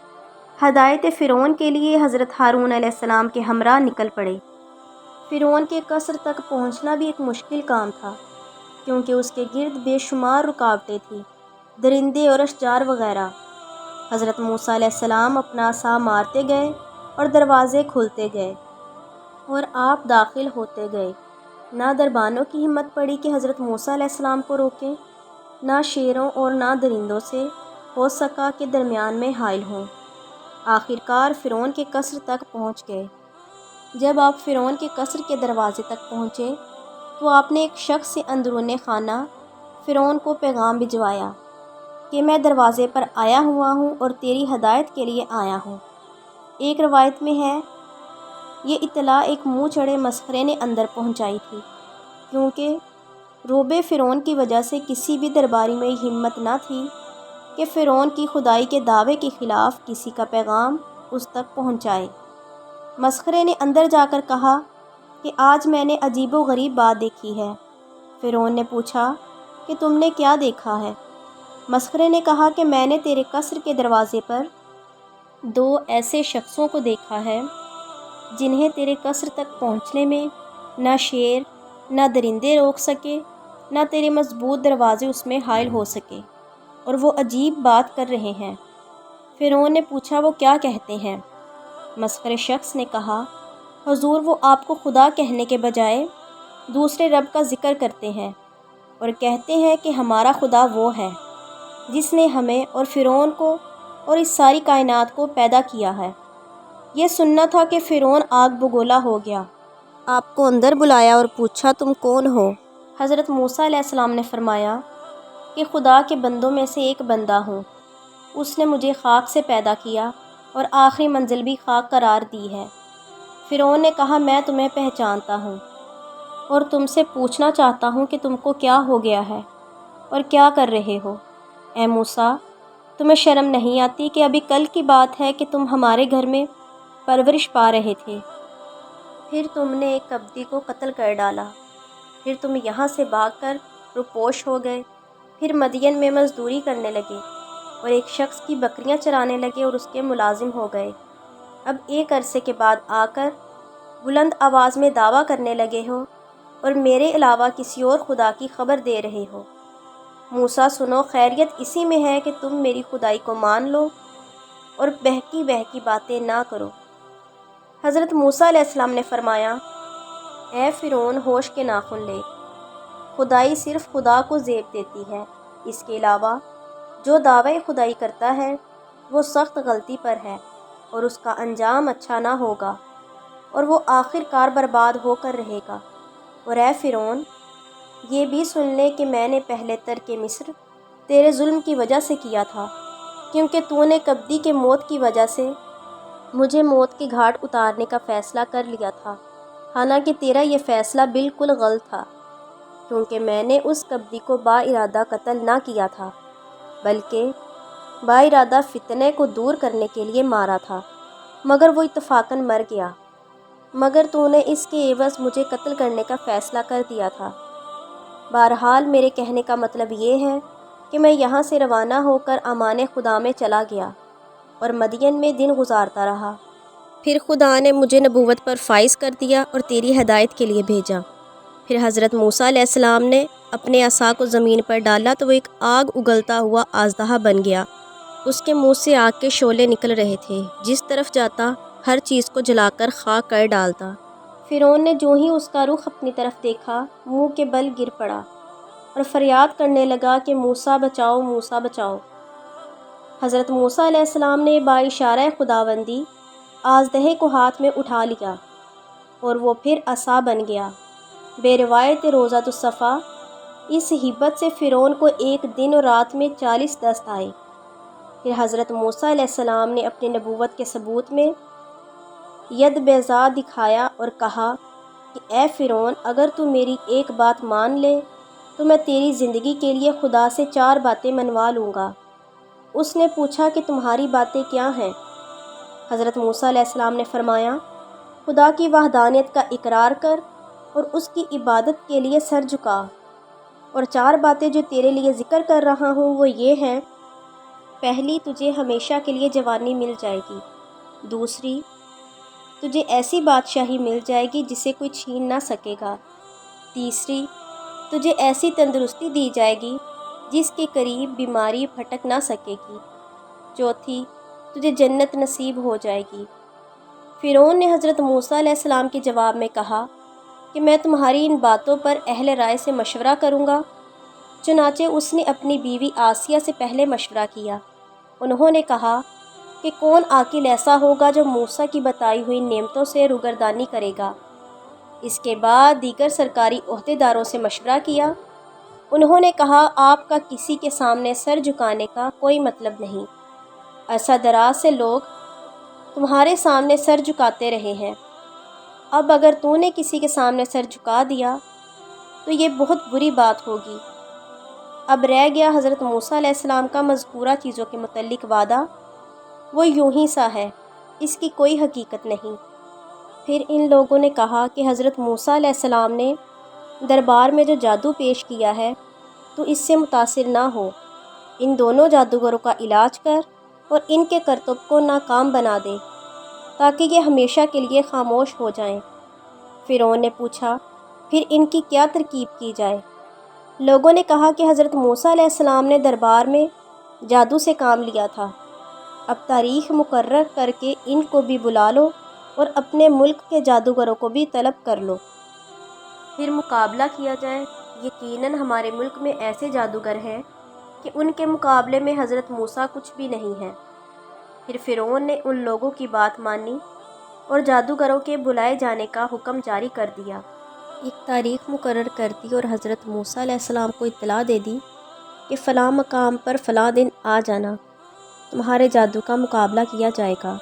ہدایت فرعون کے لیے حضرت ہارون علیہ السلام کے ہمراہ نکل پڑے۔ فرعون کے قصر تک پہنچنا بھی ایک مشکل کام تھا، کیونکہ اس کے گرد بے شمار رکاوٹیں تھیں، درندے اور اشجار وغیرہ۔ حضرت موسیٰ علیہ السلام اپنا عصا مارتے گئے اور دروازے کھلتے گئے اور آپ داخل ہوتے گئے۔ نہ دربانوں کی ہمت پڑی کہ حضرت موسیٰ علیہ السلام کو روکیں، نہ شیروں اور نہ درندوں سے ہو سکا کہ درمیان میں حائل ہوں۔ آخرکار فرعون کے قصر تک پہنچ گئے۔ جب آپ فرعون کے قصر کے دروازے تک پہنچے تو آپ نے ایک شخص سے اندرون خانہ فرعون کو پیغام بھجوایا کہ میں دروازے پر آیا ہوا ہوں اور تیری ہدایت کے لیے آیا ہوں۔ ایک روایت میں ہے، یہ اطلاع ایک منہ چڑھے مسخرے نے اندر پہنچائی تھی، کیونکہ روب فرعون کی وجہ سے کسی بھی درباری میں یہ ہمت نہ تھی کہ فرعون کی خدائی کے دعوے کے خلاف کسی کا پیغام اس تک پہنچائے۔ مسخرے نے اندر جا کر کہا کہ آج میں نے عجیب و غریب بات دیکھی ہے۔ فرعون نے پوچھا کہ تم نے کیا دیکھا ہے؟ مسخرے نے کہا کہ میں نے تیرے قصر کے دروازے پر 2 ایسے شخصوں کو دیکھا ہے جنہیں تیرے قصر تک پہنچنے میں نہ شیر نہ درندے روک سکے، نہ تیرے مضبوط دروازے اس میں حائل ہو سکے، اور وہ عجیب بات کر رہے ہیں۔ فرعون نے پوچھا وہ کیا کہتے ہیں؟ مسخرے شخص نے کہا، حضور، وہ آپ کو خدا کہنے کے بجائے دوسرے رب کا ذکر کرتے ہیں اور کہتے ہیں کہ ہمارا خدا وہ ہے جس نے ہمیں اور فرعون کو اور اس ساری کائنات کو پیدا کیا ہے۔ یہ سننا تھا کہ فرعون آگ بگولا ہو گیا۔ آپ کو اندر بلایا اور پوچھا تم کون ہو؟ حضرت موسیٰ علیہ السلام نے فرمایا کہ خدا کے بندوں میں سے ایک بندہ ہوں۔ اس نے مجھے خاک سے پیدا کیا اور آخری منزل بھی خاک قرار دی ہے۔ فرعون نے کہا میں تمہیں پہچانتا ہوں اور تم سے پوچھنا چاہتا ہوں کہ تم کو کیا ہو گیا ہے اور کیا کر رہے ہو۔ اے موسیٰ، تمہیں شرم نہیں آتی کہ ابھی کل کی بات ہے کہ تم ہمارے گھر میں پرورش پا رہے تھے، پھر تم نے ایک کبتی کو قتل کر ڈالا، پھر تم یہاں سے بھاگ کر روپوش ہو گئے، پھر مدین میں مزدوری کرنے لگے اور ایک شخص کی بکریاں چرانے لگے اور اس کے ملازم ہو گئے۔ اب ایک عرصے کے بعد آ کر بلند آواز میں دعویٰ کرنے لگے ہو اور میرے علاوہ کسی اور خدا کی خبر دے رہے ہو۔ موسیٰ سنو، خیریت اسی میں ہے کہ تم میری خدائی کو مان لو اور بہکی بہکی باتیں نہ کرو۔ حضرت موسیٰ علیہ السلام نے فرمایا، اے فرعون، ہوش کے ناخن لے، خدائی صرف خدا کو زیب دیتی ہے، اس کے علاوہ جو دعوی خدائی کرتا ہے وہ سخت غلطی پر ہے اور اس کا انجام اچھا نہ ہوگا اور وہ آخر کار برباد ہو کر رہے گا۔ اور اے فرعون، یہ بھی سن لے کہ میں نے پہلے ترک مصر تیرے ظلم کی وجہ سے کیا تھا، کیونکہ تو نے کبدی کے موت کی وجہ سے مجھے موت کے گھاٹ اتارنے کا فیصلہ کر لیا تھا، حالانکہ تیرا یہ فیصلہ بالکل غلط تھا، کیونکہ میں نے اس کبدی کو با ارادہ قتل نہ کیا تھا بلکہ با ارادہ فتنے کو دور کرنے کے لیے مارا تھا، مگر وہ اتفاقاً مر گیا، مگر تو نے اس کے عوض مجھے قتل کرنے کا فیصلہ کر دیا تھا۔ بہرحال میرے کہنے کا مطلب یہ ہے کہ میں یہاں سے روانہ ہو کر امان خدا میں چلا گیا اور مدین میں دن گزارتا رہا، پھر خدا نے مجھے نبوت پر فائز کر دیا اور تیری ہدایت کے لیے بھیجا۔ پھر حضرت موسیٰ علیہ السلام نے اپنے عصا کو زمین پر ڈالا تو وہ ایک آگ اگلتا ہوا اژدہا بن گیا، اس کے منہ سے آگ کے شعلے نکل رہے تھے، جس طرف جاتا ہر چیز کو جلا کر خاک کر ڈالتا۔ فرعون نے جو ہی اس کا رخ اپنی طرف دیکھا، منہ کے بل گر پڑا اور فریاد کرنے لگا کہ موسیٰ بچاؤ، موسیٰ بچاؤ۔ حضرت موسیٰ علیہ السلام نے با اشارہ خداوندی اژدہے کو ہاتھ میں اٹھا لیا اور وہ پھر عصا بن گیا۔ بے روایت روضۃ الصفا، اس ہبت سے فرعون کو ایک دن اور رات میں 40 دست آئے۔ پھر حضرت موسیٰ علیہ السلام نے اپنی نبوت کے ثبوت میں ید بیضاء دکھایا اور کہا کہ اے فرعون، اگر تو میری ایک بات مان لے تو میں تیری زندگی کے لیے خدا سے 4 باتیں منوا لوں گا۔ اس نے پوچھا کہ تمہاری باتیں کیا ہیں؟ حضرت موسیٰ علیہ السلام نے فرمایا، خدا کی وحدانیت کا اقرار کر اور اس کی عبادت کے لیے سر جھکا، اور 4 باتیں جو تیرے لیے ذکر کر رہا ہوں وہ یہ ہیں: پہلی، تجھے ہمیشہ کے لیے جوانی مل جائے گی۔ دوسری، تجھے ایسی بادشاہی مل جائے گی جسے کوئی چھین نہ سکے گا۔ تیسری، تجھے ایسی تندرستی دی جائے گی جس کے قریب بیماری پھٹک نہ سکے گی۔ چوتھی، تجھے جنت نصیب ہو جائے گی۔ فرعون نے حضرت موسیٰ علیہ السلام کے جواب میں کہا کہ میں تمہاری ان باتوں پر اہل رائے سے مشورہ کروں گا۔ چنانچہ اس نے اپنی بیوی آسیہ سے پہلے مشورہ کیا۔ انہوں نے کہا کہ کون عاقل ایسا ہوگا جو موسیٰ کی بتائی ہوئی نعمتوں سے روگردانی کرے گا۔ اس کے بعد دیگر سرکاری عہدیداروں سے مشورہ کیا۔ انہوں نے کہا، آپ کا کسی کے سامنے سر جھکانے کا کوئی مطلب نہیں، عرصہ دراز سے لوگ تمہارے سامنے سر جھکاتے رہے ہیں، اب اگر تو نے کسی کے سامنے سر جھکا دیا تو یہ بہت بری بات ہوگی۔ اب رہ گیا حضرت موسیٰ علیہ السلام کا مذکورہ چیزوں کے متعلق وعدہ، وہ یوں ہی سا ہے، اس کی کوئی حقیقت نہیں۔ پھر ان لوگوں نے کہا کہ حضرت موسیٰ علیہ السلام نے دربار میں جو جادو پیش کیا ہے تو اس سے متاثر نہ ہو، ان دونوں جادوگروں کا علاج کر اور ان کے کرتب کو ناکام بنا دے تاکہ یہ ہمیشہ کے لیے خاموش ہو جائیں۔ فرعون نے پوچھا، پھر ان کی کیا ترکیب کی جائے؟ لوگوں نے کہا کہ حضرت موسیٰ علیہ السلام نے دربار میں جادو سے کام لیا تھا، اب تاریخ مقرر کر کے ان کو بھی بلا لو اور اپنے ملک کے جادوگروں کو بھی طلب کر لو، پھر مقابلہ کیا جائے۔ یقیناً ہمارے ملک میں ایسے جادوگر ہیں کہ ان کے مقابلے میں حضرت موسیٰ کچھ بھی نہیں ہے۔ پھر فرعون نے ان لوگوں کی بات مانی اور جادوگروں کے بلائے جانے کا حکم جاری کر دیا۔ ایک تاریخ مقرر کر دی اور حضرت موسیٰ علیہ السلام کو اطلاع دے دی کہ فلاں مقام پر فلاں دن آ جانا۔ تمہارے جادو کا مقابلہ کیا جائے گا۔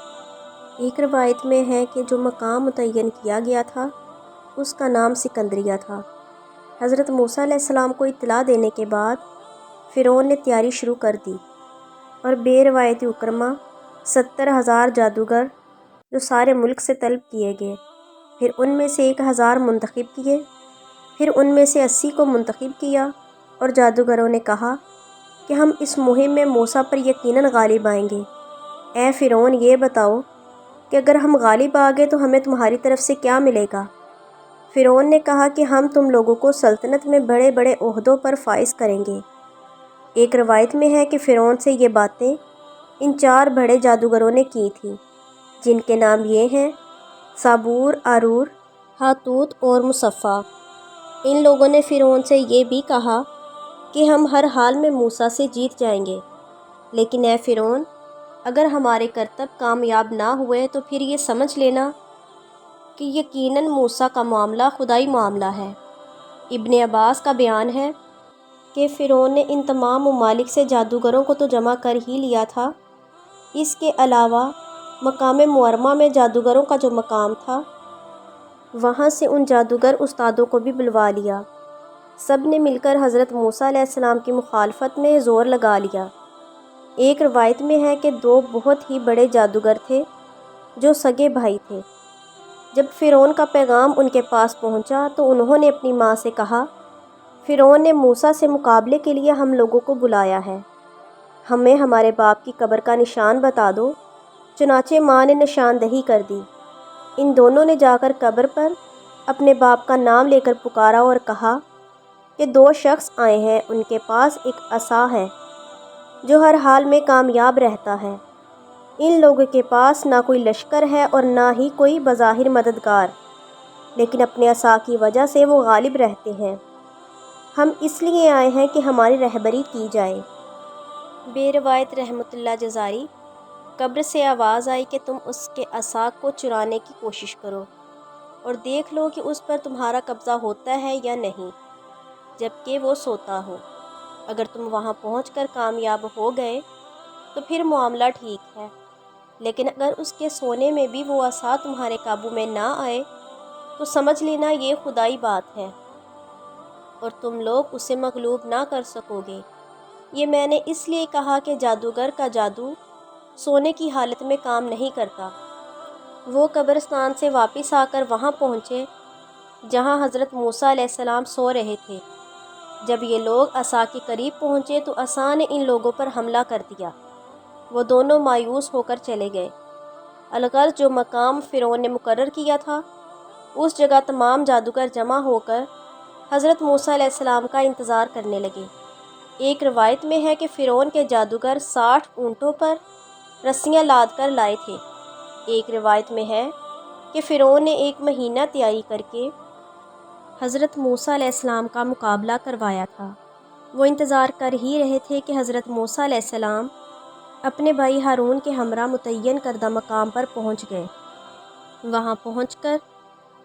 ایک روایت میں ہے کہ جو مقام متعین کیا گیا تھا اس کا نام سکندریہ تھا۔ حضرت موسیٰ علیہ السلام کو اطلاع دینے کے بعد فرعون نے تیاری شروع کر دی اور بے روایتی اکرما 70,000 جادوگر جو سارے ملک سے طلب کیے گئے، پھر ان میں سے 1,000 منتخب کیے، پھر ان میں سے 80 کو منتخب کیا، اور جادوگروں نے کہا کہ ہم اس مہم میں موسیٰ پر یقیناً غالب آئیں گے۔ اے فرعون، یہ بتاؤ کہ اگر ہم غالب آ گئے تو ہمیں تمہاری طرف سے کیا ملے گا؟ فرعون نے کہا کہ ہم تم لوگوں کو سلطنت میں بڑے بڑے عہدوں پر فائز کریں گے۔ ایک روایت میں ہے کہ فرعون سے یہ باتیں ان 4 بڑے جادوگروں نے کی تھیں، جن کے نام یہ ہیں: صابور، آرور، ہاتوت اور مصفا۔ ان لوگوں نے فرعون سے یہ بھی کہا کہ ہم ہر حال میں موسیٰ سے جیت جائیں گے، لیکن اے فرعون، اگر ہمارے کرتب کامیاب نہ ہوئے تو پھر یہ سمجھ لینا کہ یقیناً موسیٰ کا معاملہ خدائی معاملہ ہے۔ ابن عباس کا بیان ہے کہ فرعون نے ان تمام ممالک سے جادوگروں کو تو جمع کر ہی لیا تھا، اس کے علاوہ مقام معرمہ میں جادوگروں کا جو مقام تھا وہاں سے ان جادوگر استادوں کو بھی بلوا لیا۔ سب نے مل کر حضرت موسیٰ علیہ السلام کی مخالفت میں زور لگا لیا۔ ایک روایت میں ہے کہ 2 بہت ہی بڑے جادوگر تھے جو سگے بھائی تھے۔ جب فرعون کا پیغام ان کے پاس پہنچا تو انہوں نے اپنی ماں سے کہا، فرعون نے موسیٰ سے مقابلے کے لیے ہم لوگوں کو بلایا ہے، ہمیں ہمارے باپ کی قبر کا نشان بتا دو۔ چنانچہ ماں نے نشاندہی کر دی۔ ان دونوں نے جا کر قبر پر اپنے باپ کا نام لے کر پکارا اور کہا کہ 2 شخص آئے ہیں، ان کے پاس ایک عصا ہے جو ہر حال میں کامیاب رہتا ہے۔ ان لوگوں کے پاس نہ کوئی لشکر ہے اور نہ ہی کوئی بظاہر مددگار، لیکن اپنے عصا کی وجہ سے وہ غالب رہتے ہیں۔ ہم اس لیے آئے ہیں کہ ہماری رہبری کی جائے۔ بے روایت رحمۃ اللہ جزاری: قبر سے آواز آئی کہ تم اس کے عصا کو چرانے کی کوشش کرو اور دیکھ لو کہ اس پر تمہارا قبضہ ہوتا ہے یا نہیں، جبکہ وہ سوتا ہو۔ اگر تم وہاں پہنچ کر کامیاب ہو گئے تو پھر معاملہ ٹھیک ہے، لیکن اگر اس کے سونے میں بھی وہ عصا تمہارے قابو میں نہ آئے تو سمجھ لینا یہ خدائی بات ہے اور تم لوگ اسے مغلوب نہ کر سکو گے۔ یہ میں نے اس لیے کہا کہ جادوگر کا جادو سونے کی حالت میں کام نہیں کرتا۔ وہ قبرستان سے واپس آ کر وہاں پہنچے جہاں حضرت موسیٰ علیہ السلام سو رہے تھے۔ جب یہ لوگ عصا کے قریب پہنچے تو عصا نے ان لوگوں پر حملہ کر دیا۔ وہ دونوں مایوس ہو کر چلے گئے۔ الغرض جو مقام فرعون نے مقرر کیا تھا اس جگہ تمام جادوگر جمع ہو کر حضرت موسیٰ علیہ السلام کا انتظار کرنے لگے۔ ایک روایت میں ہے کہ فرعون کے جادوگر 60 اونٹوں پر رسیاں لاد کر لائے تھے۔ ایک روایت میں ہے کہ فرعون نے 1 مہینہ تیاری کر کے حضرت موسیٰ علیہ السلام کا مقابلہ کروایا تھا۔ وہ انتظار کر ہی رہے تھے کہ حضرت موسیٰ علیہ السلام اپنے بھائی ہارون کے ہمراہ متعین کردہ مقام پر پہنچ گئے۔ وہاں پہنچ کر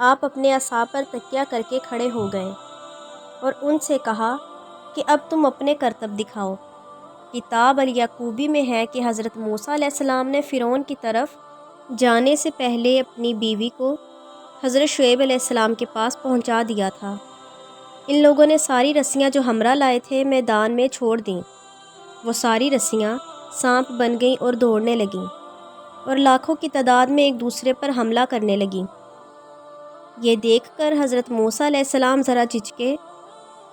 آپ اپنے عصا پر تکیہ کر کے کھڑے ہو گئے اور ان سے کہا کہ اب تم اپنے کرتب دکھاؤ۔ کتاب الیعقوبی میں ہے کہ حضرت موسیٰ علیہ السلام نے فرعون کی طرف جانے سے پہلے اپنی بیوی کو حضرت شعیب علیہ السلام کے پاس پہنچا دیا تھا۔ ان لوگوں نے ساری رسیاں جو ہمراہ لائے تھے میدان میں چھوڑ دیں۔ وہ ساری رسیاں سانپ بن گئیں اور دوڑنے لگیں اور لاکھوں کی تعداد میں ایک دوسرے پر حملہ کرنے لگیں۔ یہ دیکھ کر حضرت موسیٰ علیہ السلام ذرا جھجکے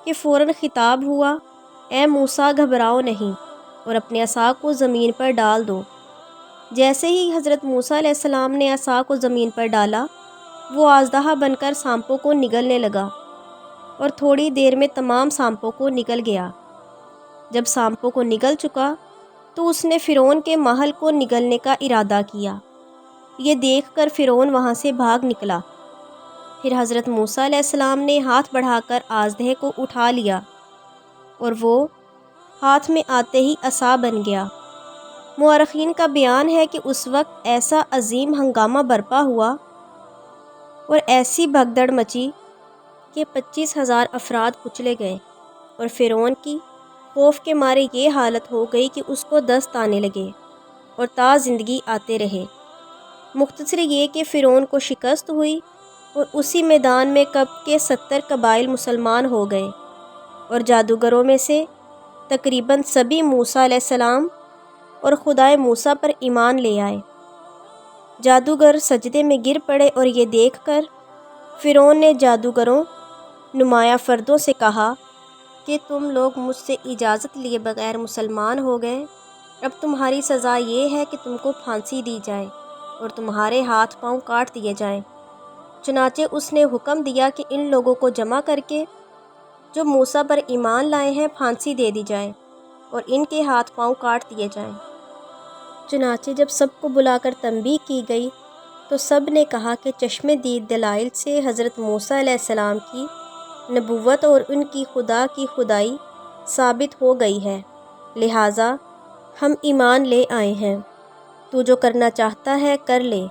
کہ فوراً خطاب ہوا، اے موسیٰ، گھبراؤ نہیں اور اپنے عصا کو زمین پر ڈال دو۔ جیسے ہی حضرت موسیٰ علیہ السلام نے عصا کو زمین پر ڈالا وہ اژدہا بن کر سانپوں کو نگلنے لگا اور تھوڑی دیر میں تمام سانپوں کو نگل گیا۔ جب سانپوں کو نگل چکا تو اس نے فرعون کے محل کو نگلنے کا ارادہ کیا۔ یہ دیکھ کر فرعون وہاں سے بھاگ نکلا۔ پھر حضرت موسیٰ علیہ السلام نے ہاتھ بڑھا کر اژدہے کو اٹھا لیا اور وہ ہاتھ میں آتے ہی عصا بن گیا۔ مورخین کا بیان ہے کہ اس وقت ایسا عظیم ہنگامہ برپا ہوا اور ایسی بھگدڑ مچی کہ 25,000 افراد کچلے گئے اور فرعون کی خوف کے مارے یہ حالت ہو گئی کہ اس کو دست آنے لگے۔ اور تا زندگی آتے رہے۔ مختصر یہ کہ فرعون کو شکست ہوئی اور اسی میدان میں کب کے 70 قبائل مسلمان ہو گئے، اور جادوگروں میں سے تقریباً سبھی موسیٰ علیہ السلام اور خدائے موسیٰ پر ایمان لے آئے۔ جادوگر سجدے میں گر پڑے اور یہ دیکھ کر فرعون نے جادوگروں نمایاں فردوں سے کہا کہ تم لوگ مجھ سے اجازت لیے بغیر مسلمان ہو گئے، اب تمہاری سزا یہ ہے کہ تم کو پھانسی دی جائے اور تمہارے ہاتھ پاؤں کاٹ دیے جائیں۔ چنانچہ اس نے حکم دیا کہ ان لوگوں کو جمع کر کے جو موسیٰ پر ایمان لائے ہیں پھانسی دے دی جائے اور ان کے ہاتھ پاؤں کاٹ دیے جائیں۔ چنانچہ جب سب کو بلا کر تنبیہ کی گئی تو سب نے کہا کہ چشم دید دلائل سے حضرت موسیٰ علیہ السلام کی نبوت اور ان کی خدا کی خدائی ثابت ہو گئی ہے، لہٰذا ہم ایمان لے آئے ہیں، تو جو کرنا چاہتا ہے کر لے،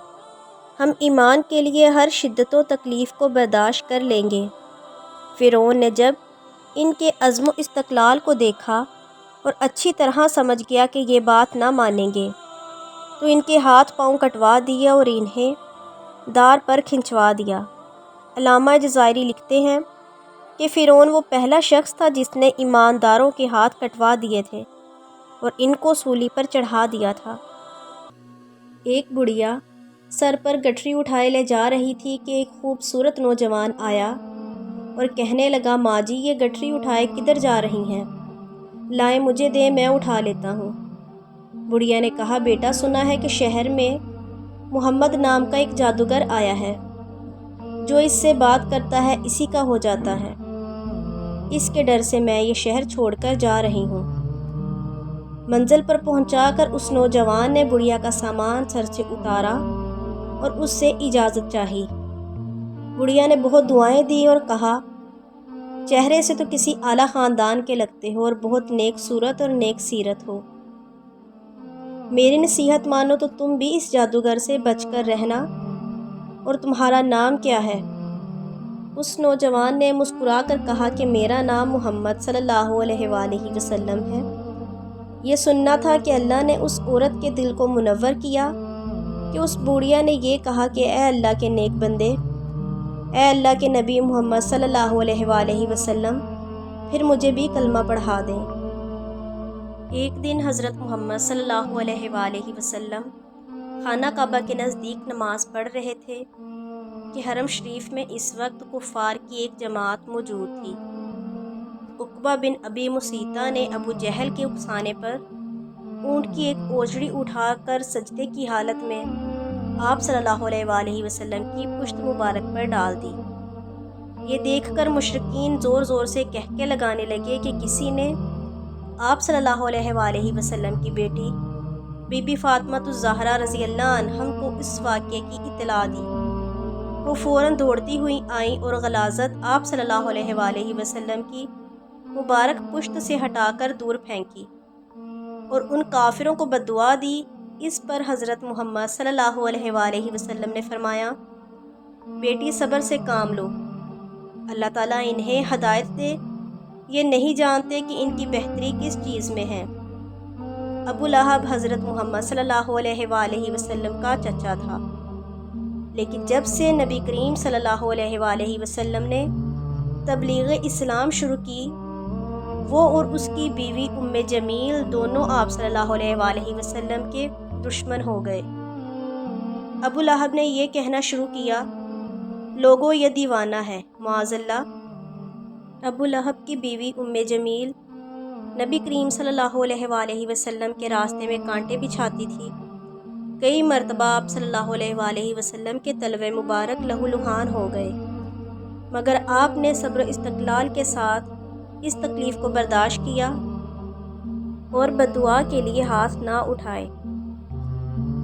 ہم ایمان کے لیے ہر شدت و تکلیف کو برداشت کر لیں گے۔ فرعون نے جب ان کے عزم و استقلال کو دیکھا اور اچھی طرح سمجھ گیا کہ یہ بات نہ مانیں گے، تو ان کے ہاتھ پاؤں کٹوا دیے اور انہیں دار پر کھنچوا دیا۔ علامہ جزائری لکھتے ہیں کہ فرعون وہ پہلا شخص تھا جس نے ایمانداروں کے ہاتھ کٹوا دیے تھے اور ان کو سولی پر چڑھا دیا تھا۔ ایک بڑھیا سر پر گٹھری اٹھائے لے جا رہی تھی کہ ایک خوبصورت نوجوان آیا اور کہنے لگا، ماں جی یہ گٹھری اٹھائے کدھر جا رہی ہیں؟ لائیں مجھے دیں، میں اٹھا لیتا ہوں۔ بڑھیا نے کہا، بیٹا سنا ہے کہ شہر میں محمد نام کا ایک جادوگر آیا ہے، جو اس سے بات کرتا ہے اسی کا ہو جاتا ہے، اس کے ڈر سے میں یہ شہر چھوڑ کر جا رہی ہوں۔ منزل پر پہنچا کر اس نوجوان نے بڑھیا کا سامان سر سے اتارا اور اس سے اجازت چاہی۔ بڑھیا نے بہت دعائیں دیں اور کہا، چہرے سے تو کسی اعلیٰ خاندان کے لگتے ہو اور بہت نیک صورت اور نیک سیرت ہو، میری نصیحت مانو تو تم بھی اس جادوگر سے بچ کر رہنا، اور تمہارا نام کیا ہے؟ اس نوجوان نے مسکرا کر کہا کہ میرا نام محمد صلی اللہ علیہ وآلہ وسلم ہے۔ یہ سننا تھا کہ اللہ نے اس عورت کے دل کو منور کیا کہ اس بوڑھیا نے یہ کہا کہ اے اللہ کے نیک بندے، اے اللہ کے نبی محمد صلی اللہ علیہ وآلہ وسلم، پھر مجھے بھی کلمہ پڑھا دیں۔ ایک دن حضرت محمد صلی اللہ علیہ وآلہ وسلم خانہ کعبہ کے نزدیک نماز پڑھ رہے تھے کہ حرم شریف میں اس وقت کفار کی ایک جماعت موجود تھی۔ عقبہ بن ابی مسیطہ نے ابو جہل کے اکسانے پر اونٹ کی ایک اوجڑی اٹھا کر سجدے کی حالت میں آپ صلی اللہ علیہ وآلہ وسلم کی پشت مبارک پر ڈال دی۔ یہ دیکھ کر مشرکین زور زور سے کہکے لگانے لگے کہ کسی نے آپ صلی اللہ علیہ وآلہ وسلم کی بیٹی بی بی فاطمہ الزہرا رضی اللہ عنہا کو اس واقعے کی اطلاع دی۔ وہ فوراً دوڑتی ہوئی آئیں اور غلاظت آپ صلی اللہ علیہ وآلہ وسلم کی مبارک پشت سے ہٹا کر دور پھینکی اور ان کافروں کو بددعا دی۔ اس پر حضرت محمد صلی اللہ علیہ وآلہ وسلم نے فرمایا، بیٹی صبر سے کام لو، اللہ تعالیٰ انہیں ہدایت دے، یہ نہیں جانتے کہ ان کی بہتری کس چیز میں ہے۔ ابو لہب حضرت محمد صلی اللہ علیہ وآلہ وسلم کا چچا تھا، لیکن جب سے نبی کریم صلی اللہ علیہ وآلہ وسلم نے تبلیغ اسلام شروع کی، وہ اور اس کی بیوی ام جمیل دونوں آپ صلی اللہ علیہ وآلہ وسلم کے دشمن ہو گئے۔ ابو لہب نے یہ کہنا شروع کیا، لوگوں یہ دیوانہ ہے، معاذ اللہ۔ ابو لہب کی بیوی ام جمیل نبی کریم صلی اللہ علیہ وآلہ وسلم کے راستے میں کانٹے بچھاتی تھی۔ کئی مرتبہ آپ صلی اللہ علیہ وآلہ وسلم کے تلوے مبارک لہو لہان ہو گئے، مگر آپ نے صبر و استقلال کے ساتھ اس تکلیف کو برداشت کیا اور بددعا کے لیے ہاتھ نہ اٹھائے،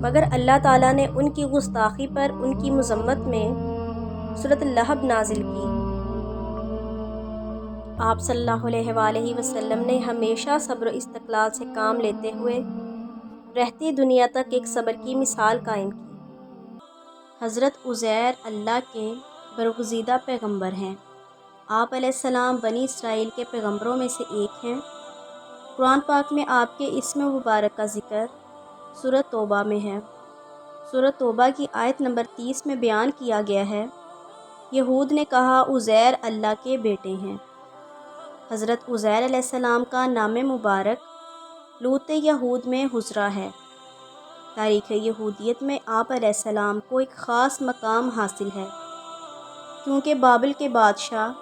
مگر اللہ تعالیٰ نے ان کی گستاخی پر ان کی مذمت میں سورۃ اللہب نازل کی۔ آپ صلی اللہ علیہ وآلہ وسلم نے ہمیشہ صبر و استقلال سے کام لیتے ہوئے رہتی دنیا تک ایک صبر کی مثال قائم کی۔ حضرت عزیر اللہ کے برگزیدہ پیغمبر ہیں۔ آپ علیہ السلام بنی اسرائیل کے پیغمبروں میں سے ایک ہیں۔ قرآن پاک میں آپ کے اسم مبارک کا ذکر سورۃ توبہ میں ہے۔ سورۃ توبہ کی آیت نمبر 30 میں بیان کیا گیا ہے، یہود نے کہا عزیر اللہ کے بیٹے ہیں۔ حضرت عزیر علیہ السلام کا نام مبارک لغت یہود میں حزرہ ہے۔ تاریخ یہودیت میں آپ علیہ السلام کو ایک خاص مقام حاصل ہے، کیونکہ بابل کے بادشاہ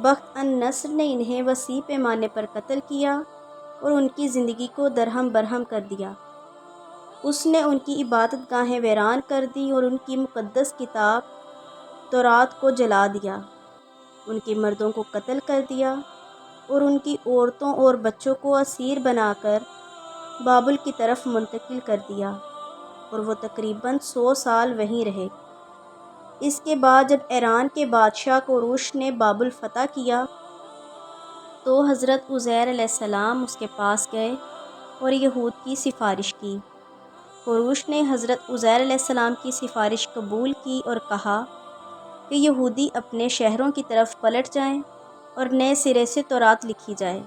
بخت النصر نے انہیں وسیع پیمانے پر قتل کیا اور ان کی زندگی کو درہم برہم کر دیا۔ اس نے ان کی عبادت گاہیں ویران کر دی اور ان کی مقدس کتاب تورات کو جلا دیا، ان کے مردوں کو قتل کر دیا اور ان کی عورتوں اور بچوں کو اسیر بنا کر بابل کی طرف منتقل کر دیا، اور وہ تقریباً 100 سال وہیں رہے۔ اس کے بعد جب ایران کے بادشاہ کوروش نے بابل فتح کیا تو حضرت عزیر علیہ السلام اس کے پاس گئے اور یہود کی سفارش کی۔ کوروش نے حضرت عزیر علیہ السلام کی سفارش قبول کی اور کہا کہ یہودی اپنے شہروں کی طرف پلٹ جائیں اور نئے سرے سے تورات لکھی جائے۔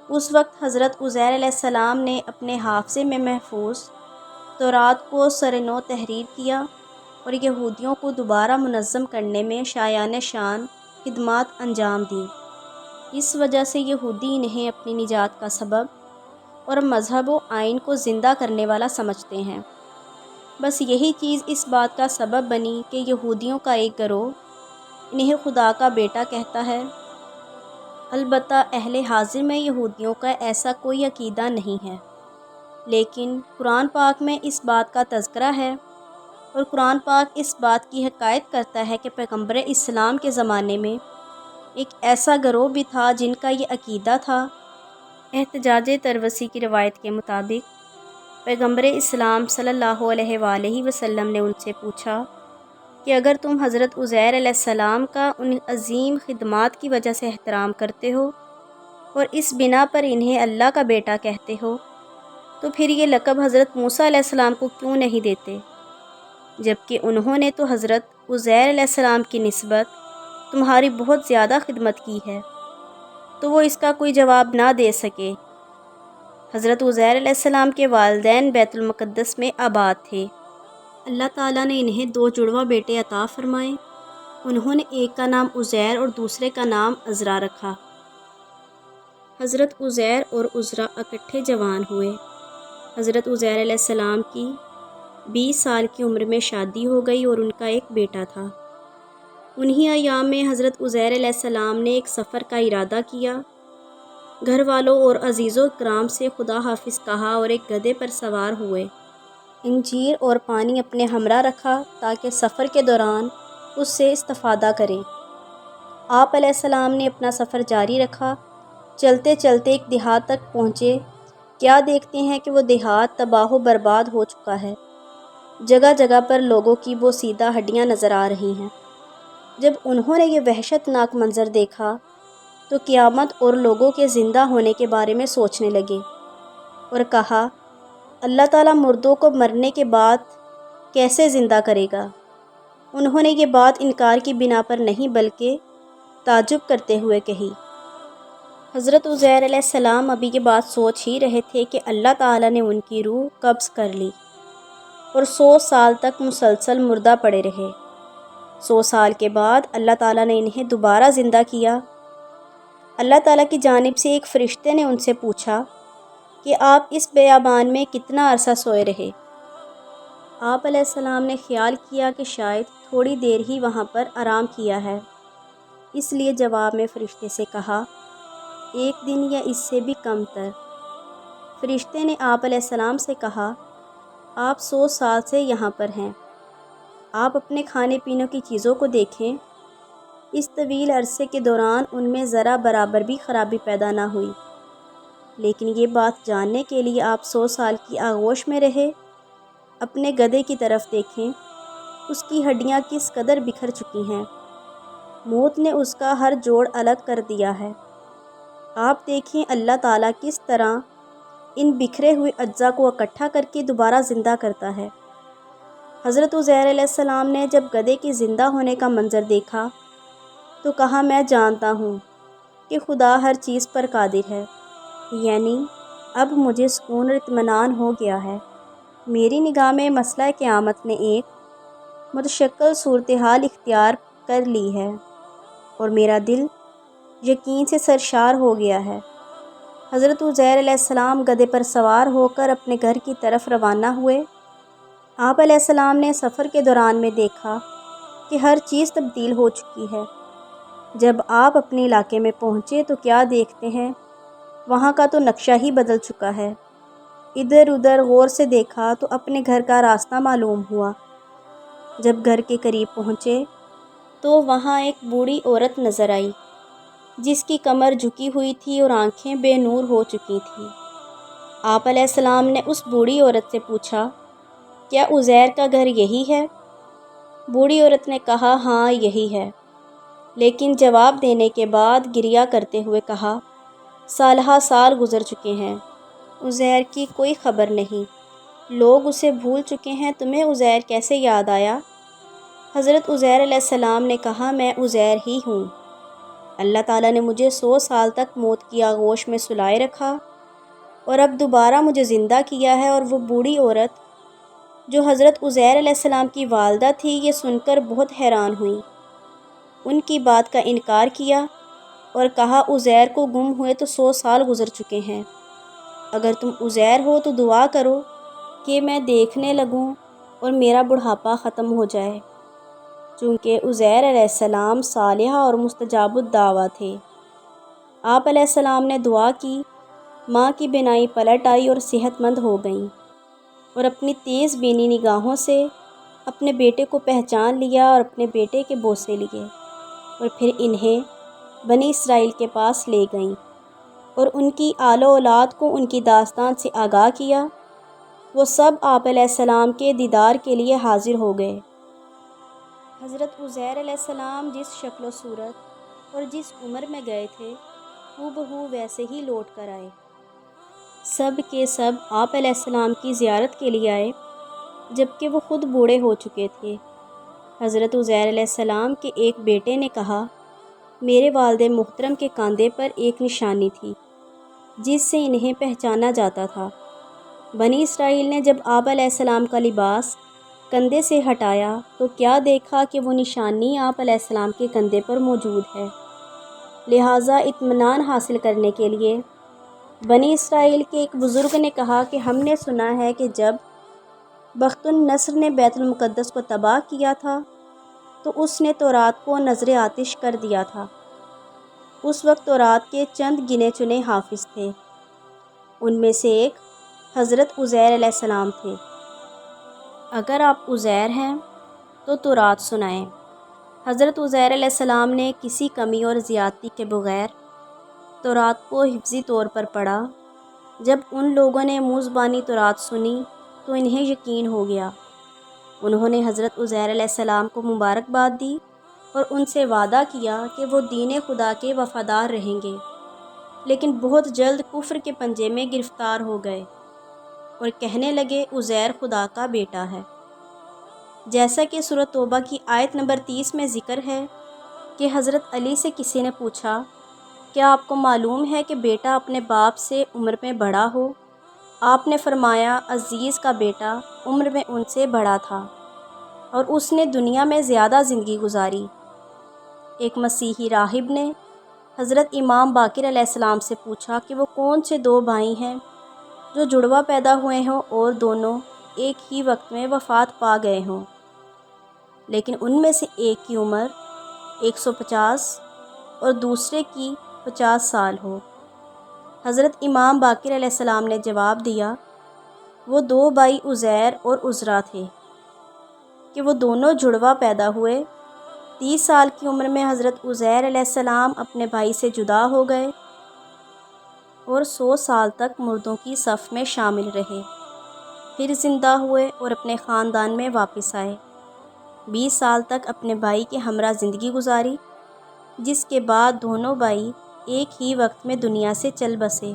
اس وقت حضرت عزیر علیہ السلام نے اپنے حافظے میں محفوظ تورات کو سرنو تحریر کیا اور یہودیوں کو دوبارہ منظم کرنے میں شایان شان خدمات انجام دیں۔ اس وجہ سے یہودی انہیں اپنی نجات کا سبب اور مذہب و آئین کو زندہ کرنے والا سمجھتے ہیں۔ بس یہی چیز اس بات کا سبب بنی کہ یہودیوں کا ایک گروہ انہیں خدا کا بیٹا کہتا ہے۔ البتہ اہل حاضر میں یہودیوں کا ایسا کوئی عقیدہ نہیں ہے، لیکن قرآن پاک میں اس بات کا تذکرہ ہے، اور قرآن پاک اس بات کی حکایت کرتا ہے کہ پیغمبر اسلام کے زمانے میں ایک ایسا گروہ بھی تھا جن کا یہ عقیدہ تھا۔ احتجاج تروسی کی روایت کے مطابق پیغمبر اسلام صلی اللہ علیہ وآلہ وسلم نے ان سے پوچھا کہ اگر تم حضرت عزیر علیہ السلام کا ان عظیم خدمات کی وجہ سے احترام کرتے ہو اور اس بنا پر انہیں اللہ کا بیٹا کہتے ہو، تو پھر یہ لقب حضرت موسیٰ علیہ السلام کو کیوں نہیں دیتے، جبکہ انہوں نے تو حضرت عزیر علیہ السلام کی نسبت تمہاری بہت زیادہ خدمت کی ہے؟ تو وہ اس کا کوئی جواب نہ دے سکے۔ حضرت عزیر علیہ السلام کے والدین بیت المقدس میں آباد تھے۔ اللہ تعالیٰ نے انہیں 2 جڑواں بیٹے عطا فرمائے۔ انہوں نے ایک کا نام عزیر اور دوسرے کا نام عزرا رکھا۔ حضرت عزیر اور عزرا اکٹھے جوان ہوئے۔ حضرت عزیر علیہ السلام کی 20 سال کی عمر میں شادی ہو گئی اور ان کا ایک بیٹا تھا۔ انہی ایام میں حضرت عزیر علیہ السلام نے ایک سفر کا ارادہ کیا۔ گھر والوں اور عزیز و اکرام سے خدا حافظ کہا اور ایک گدھے پر سوار ہوئے۔ انجیر اور پانی اپنے ہمراہ رکھا تاکہ سفر کے دوران اس سے استفادہ کریں۔ آپ علیہ السلام نے اپنا سفر جاری رکھا۔ چلتے چلتے ایک دیہات تک پہنچے۔ کیا دیکھتے ہیں کہ وہ دیہات تباہ و برباد ہو چکا ہے۔ جگہ جگہ پر لوگوں کی بوسیدہ ہڈیاں نظر آ رہی ہیں۔ جب انہوں نے یہ وحشت ناک منظر دیکھا تو قیامت اور لوگوں کے زندہ ہونے کے بارے میں سوچنے لگے اور کہا، اللہ تعالیٰ مردوں کو مرنے کے بعد کیسے زندہ کرے گا؟ انہوں نے یہ بات انکار کی بنا پر نہیں بلکہ تعجب کرتے ہوئے کہی۔ حضرت عزیر علیہ السلام ابھی یہ بات سوچ ہی رہے تھے کہ اللہ تعالیٰ نے ان کی روح قبض کر لی اور 100 سال تک مسلسل مردہ پڑے رہے۔ 100 سال کے بعد اللہ تعالیٰ نے انہیں دوبارہ زندہ کیا۔ اللہ تعالیٰ کی جانب سے ایک فرشتے نے ان سے پوچھا کہ آپ اس بیابان میں کتنا عرصہ سوئے رہے؟ آپ علیہ السلام نے خیال کیا کہ شاید تھوڑی دیر ہی وہاں پر آرام کیا ہے، اس لیے جواب میں فرشتے سے کہا، 1 دن یا اس سے بھی کم تر۔ فرشتے نے آپ علیہ السلام سے کہا، آپ 100 سال سے یہاں پر ہیں، آپ اپنے کھانے پینے کی چیزوں کو دیکھیں۔ اس طویل عرصے کے دوران ان میں ذرا برابر بھی خرابی پیدا نہ ہوئی، لیکن یہ بات جاننے کے لیے آپ 100 سال کی آغوش میں رہے۔ اپنے گدھے کی طرف دیکھیں، اس کی ہڈیاں کس قدر بکھر چکی ہیں۔ موت نے اس کا ہر جوڑ الگ کر دیا ہے۔ آپ دیکھیں اللہ تعالیٰ کس طرح ان بکھرے ہوئے اجزاء کو اکٹھا کر کے دوبارہ زندہ کرتا ہے۔ حضرت عزیر علیہ السلام نے جب گدھے کے زندہ ہونے کا منظر دیکھا تو کہا، میں جانتا ہوں کہ خدا ہر چیز پر قادر ہے، یعنی اب مجھے سکون اور اطمینان ہو گیا ہے۔ میری نگاہ میں مسئلہ قیامت نے ایک متشکل صورتحال اختیار کر لی ہے اور میرا دل یقین سے سرشار ہو گیا ہے۔ حضرت عزیر علیہ السلام گدھے پر سوار ہو کر اپنے گھر کی طرف روانہ ہوئے۔ آپ علیہ السلام نے سفر کے دوران میں دیکھا کہ ہر چیز تبدیل ہو چکی ہے۔ جب آپ اپنے علاقے میں پہنچے تو کیا دیکھتے ہیں، وہاں کا تو نقشہ ہی بدل چکا ہے۔ ادھر ادھر غور سے دیکھا تو اپنے گھر کا راستہ معلوم ہوا۔ جب گھر کے قریب پہنچے تو وہاں ایک بوڑھی عورت نظر آئی جس کی کمر جھکی ہوئی تھی اور آنکھیں بے نور ہو چکی تھیں۔ آپ علیہ السلام نے اس بوڑھی عورت سے پوچھا، کیا عزیر کا گھر یہی ہے؟ بوڑھی عورت نے کہا، ہاں یہی ہے، لیکن جواب دینے کے بعد گریہ کرتے ہوئے کہا، سالہ سال گزر چکے ہیں، عزیر کی کوئی خبر نہیں، لوگ اسے بھول چکے ہیں، تمہیں عزیر کیسے یاد آیا؟ حضرت عزیر علیہ السلام نے کہا، میں عزیر ہی ہوں۔ اللہ تعالیٰ نے مجھے 100 سال تک موت کی آغوش میں سلائے رکھا اور اب دوبارہ مجھے زندہ کیا ہے۔ اور وہ بوڑھی عورت جو حضرت عزیر علیہ السلام کی والدہ تھی، یہ سن کر بہت حیران ہوئی، ان کی بات کا انکار کیا اور کہا، عزیر کو گم ہوئے تو 100 سال گزر چکے ہیں، اگر تم عزیر ہو تو دعا کرو کہ میں دیکھنے لگوں اور میرا بڑھاپا ختم ہو جائے، چونکہ عزیر علیہ السلام صالح اور مستجاب الدعویٰ تھے۔ آپ علیہ السلام نے دعا کی، ماں کی بینائی پلٹ آئی اور صحت مند ہو گئیں، اور اپنی تیز بینی نگاہوں سے اپنے بیٹے کو پہچان لیا اور اپنے بیٹے کے بوسے لیے، اور پھر انہیں بنی اسرائیل کے پاس لے گئیں اور ان کی آل و اولاد کو ان کی داستان سے آگاہ کیا۔ وہ سب آپ علیہ السلام کے دیدار کے لیے حاضر ہو گئے۔ حضرت عزیر علیہ السلام جس شکل و صورت اور جس عمر میں گئے تھے، ہو بہو ویسے ہی لوٹ کر آئے۔ سب کے سب آپ علیہ السلام کی زیارت کے لیے آئے، جبکہ وہ خود بوڑھے ہو چکے تھے۔ حضرت عزیر علیہ السلام کے ایک بیٹے نے کہا، میرے والد محترم کے کاندھے پر ایک نشانی تھی جس سے انہیں پہچانا جاتا تھا۔ بنی اسرائیل نے جب آپ علیہ السلام کا لباس کندھے سے ہٹایا تو کیا دیکھا کہ وہ نشانی آپ علیہ السلام کے کندھے پر موجود ہے۔ لہٰذا اطمینان حاصل کرنے کے لیے بنی اسرائیل کے ایک بزرگ نے کہا کہ ہم نے سنا ہے کہ جب بخت النصر نے بیت المقدس کو تباہ کیا تھا تو اس نے تورات کو نذر آتش کر دیا تھا۔ اس وقت تورات کے چند گنے چنے حافظ تھے، ان میں سے ایک حضرت عزیر علیہ السلام تھے۔ اگر آپ عزیر ہیں تو تورات سنائیں۔ حضرت عزیر علیہ السلام نے کسی کمی اور زیادتی کے بغیر تورات کو حفظی طور پر پڑھا۔ جب ان لوگوں نے منہ زبانی تورات سنی تو انہیں یقین ہو گیا۔ انہوں نے حضرت عزیر علیہ السلام کو مبارکباد دی اور ان سے وعدہ کیا کہ وہ دین خدا کے وفادار رہیں گے، لیکن بہت جلد کفر کے پنجے میں گرفتار ہو گئے اور کہنے لگے، عزیر خدا کا بیٹا ہے۔ جیسا کہ سورۃ توبہ کی آیت نمبر 30 میں ذکر ہے کہ حضرت علی سے کسی نے پوچھا، کیا آپ کو معلوم ہے کہ بیٹا اپنے باپ سے عمر میں بڑا ہو؟ آپ نے فرمایا، عزیز کا بیٹا عمر میں ان سے بڑا تھا اور اس نے دنیا میں زیادہ زندگی گزاری۔ ایک مسیحی راہب نے حضرت امام باقر علیہ السلام سے پوچھا کہ وہ کون سے 2 بھائی ہیں جو جڑواں پیدا ہوئے ہوں اور دونوں ایک ہی وقت میں وفات پا گئے ہوں، لیکن ان میں سے ایک کی عمر 150 اور دوسرے کی 50 سال ہو۔ حضرت امام باقر علیہ السلام نے جواب دیا، وہ 2 بھائی عزیر اور عزرا تھے کہ وہ دونوں جڑواں پیدا ہوئے۔ 30 سال کی عمر میں حضرت عزیر علیہ السلام اپنے بھائی سے جدا ہو گئے اور 100 سال تک مردوں کی صف میں شامل رہے، پھر زندہ ہوئے اور اپنے خاندان میں واپس آئے۔ 20 سال تک اپنے بھائی کے ہمراہ زندگی گزاری، جس کے بعد دونوں بھائی ایک ہی وقت میں دنیا سے چل بسے۔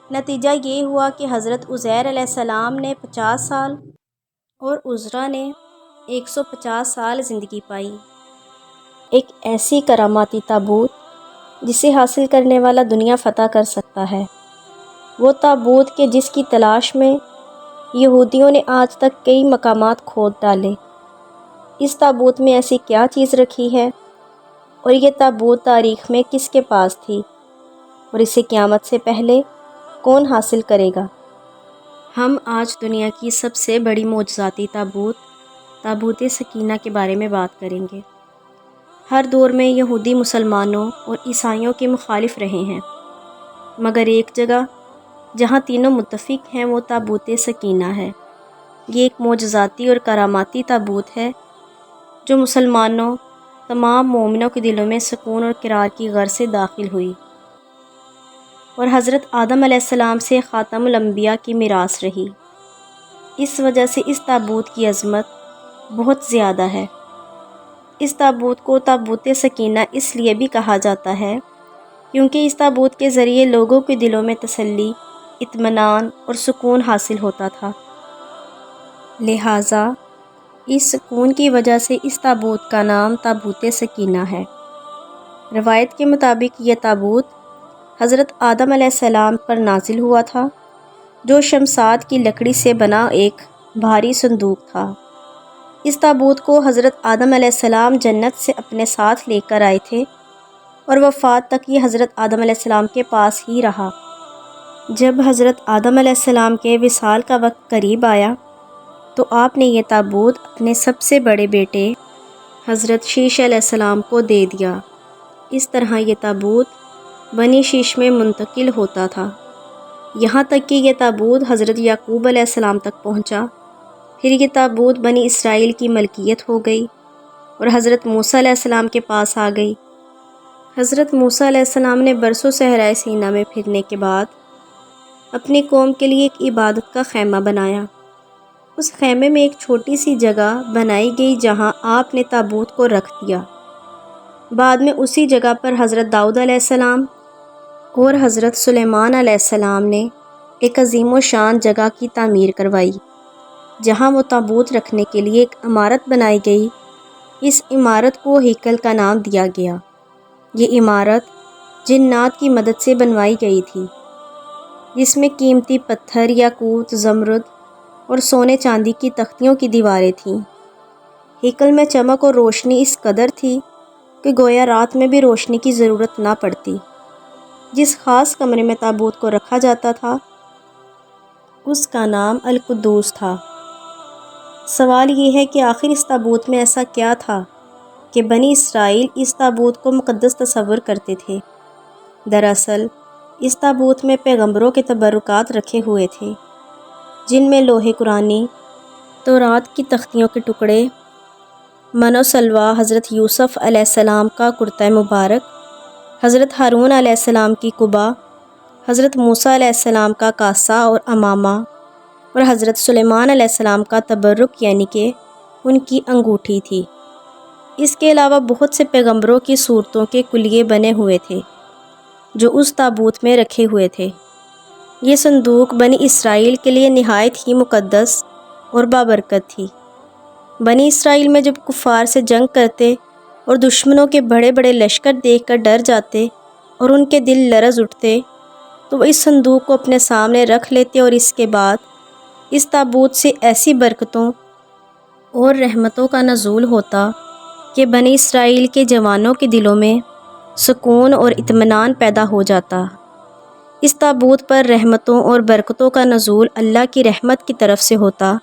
نتیجہ یہ ہوا کہ حضرت عزیر علیہ السلام نے 50 سال اور عزرا نے 150 سال زندگی پائی۔ ایک ایسی کراماتی تابوت جسے حاصل کرنے والا دنیا فتح کر سکتا ہے، وہ تابوت کہ جس کی تلاش میں یہودیوں نے آج تک کئی مقامات کھود ڈالے۔ اس تابوت میں ایسی کیا چیز رکھی ہے، اور یہ تابوت تاریخ میں کس کے پاس تھی، اور اسے قیامت سے پہلے کون حاصل کرے گا؟ ہم آج دنیا کی سب سے بڑی معجزاتی تابوت سکینہ کے بارے میں بات کریں گے۔ ہر دور میں یہودی مسلمانوں اور عیسائیوں کے مخالف رہے ہیں، مگر ایک جگہ جہاں تینوں متفق ہیں وہ تابوت سکینہ ہے۔ یہ ایک معجزاتی اور کراماتی تابوت ہے جو مسلمانوں تمام مومنوں کے دلوں میں سکون اور قرار کی غرض سے داخل ہوئی، اور حضرت آدم علیہ السلام سے خاتم الانبیاء کی میراث رہی۔ اس وجہ سے اس تابوت کی عظمت بہت زیادہ ہے۔ اس تابوت کو تابوت سکینہ اس لیے بھی کہا جاتا ہے کیونکہ اس تابوت کے ذریعے لوگوں کے دلوں میں تسلی، اطمینان اور سکون حاصل ہوتا تھا۔ لہٰذا اس سکون کی وجہ سے اس تابوت کا نام تابوت سکینہ ہے۔ روایت کے مطابق یہ تابوت حضرت آدم علیہ السلام پر نازل ہوا تھا، جو شمشاد کی لکڑی سے بنا ایک بھاری صندوق تھا۔ اس تابوت کو حضرت آدم علیہ السلام جنت سے اپنے ساتھ لے کر آئے تھے، اور وفات تک یہ حضرت آدم علیہ السلام کے پاس ہی رہا۔ جب حضرت آدم علیہ السلام کے وصال کا وقت قریب آیا تو آپ نے یہ تابوت اپنے سب سے بڑے بیٹے حضرت شیش علیہ السلام کو دے دیا۔ اس طرح یہ تابوت بنی شیش میں منتقل ہوتا تھا، یہاں تک کہ یہ تابوت حضرت یعقوب علیہ السلام تک پہنچا۔ پھر یہ تابوت بنی اسرائیل کی ملکیت ہو گئی اور حضرت موسیٰ علیہ السلام کے پاس آ گئی۔ حضرت موسیٰ علیہ السلام نے برسوں صحرائے سینا میں پھرنے کے بعد اپنی قوم کے لیے ایک عبادت کا خیمہ بنایا۔ اس خیمے میں ایک چھوٹی سی جگہ بنائی گئی جہاں آپ نے تابوت کو رکھ دیا۔ بعد میں اسی جگہ پر حضرت داؤد علیہ السلام اور حضرت سلیمان علیہ السلام نے ایک عظیم و شان جگہ کی تعمیر کروائی، جہاں وہ تابوت رکھنے کے لیے ایک عمارت بنائی گئی۔ اس عمارت کو ہیکل کا نام دیا گیا۔ یہ عمارت جنات کی مدد سے بنوائی گئی تھی، جس میں قیمتی پتھر، یاقوت، زمرد اور سونے چاندی کی تختیوں کی دیواریں تھیں۔ ہیکل میں چمک اور روشنی اس قدر تھی کہ گویا رات میں بھی روشنی کی ضرورت نہ پڑتی۔ جس خاص کمرے میں تابوت کو رکھا جاتا تھا اس کا نام القدوس تھا۔ سوال یہ ہے کہ آخر اس تابوت میں ایسا کیا تھا کہ بنی اسرائیل اس تابوت کو مقدس تصور کرتے تھے؟ دراصل اس تابوت میں پیغمبروں کے تبرکات رکھے ہوئے تھے، جن میں لوح قرآنی، تورات کی تختیوں کے ٹکڑے، من و سلویٰ، حضرت یوسف علیہ السلام کا کرتہ مبارک، حضرت ہارون علیہ السلام کی قبا، حضرت موسیٰ علیہ السلام کا کاسہ اور امامہ، اور حضرت سلیمان علیہ السلام کا تبرک یعنی کہ ان کی انگوٹھی تھی۔ اس کے علاوہ بہت سے پیغمبروں کی صورتوں کے کلیے بنے ہوئے تھے جو اس تابوت میں رکھے ہوئے تھے۔ یہ صندوق بنی اسرائیل کے لیے نہایت ہی مقدس اور بابرکت تھی۔ بنی اسرائیل میں جب کفار سے جنگ کرتے اور دشمنوں کے بڑے بڑے لشکر دیکھ کر ڈر جاتے اور ان کے دل لرز اٹھتے تو وہ اس صندوق کو اپنے سامنے رکھ لیتے، اور اس کے بعد اس تابوت سے ایسی برکتوں اور رحمتوں کا نزول ہوتا کہ بنی اسرائیل کے جوانوں کے دلوں میں سکون اور اطمینان پیدا ہو جاتا۔ اس تابوت پر رحمتوں اور برکتوں کا نزول اللہ کی رحمت کی طرف سے ہوتا۔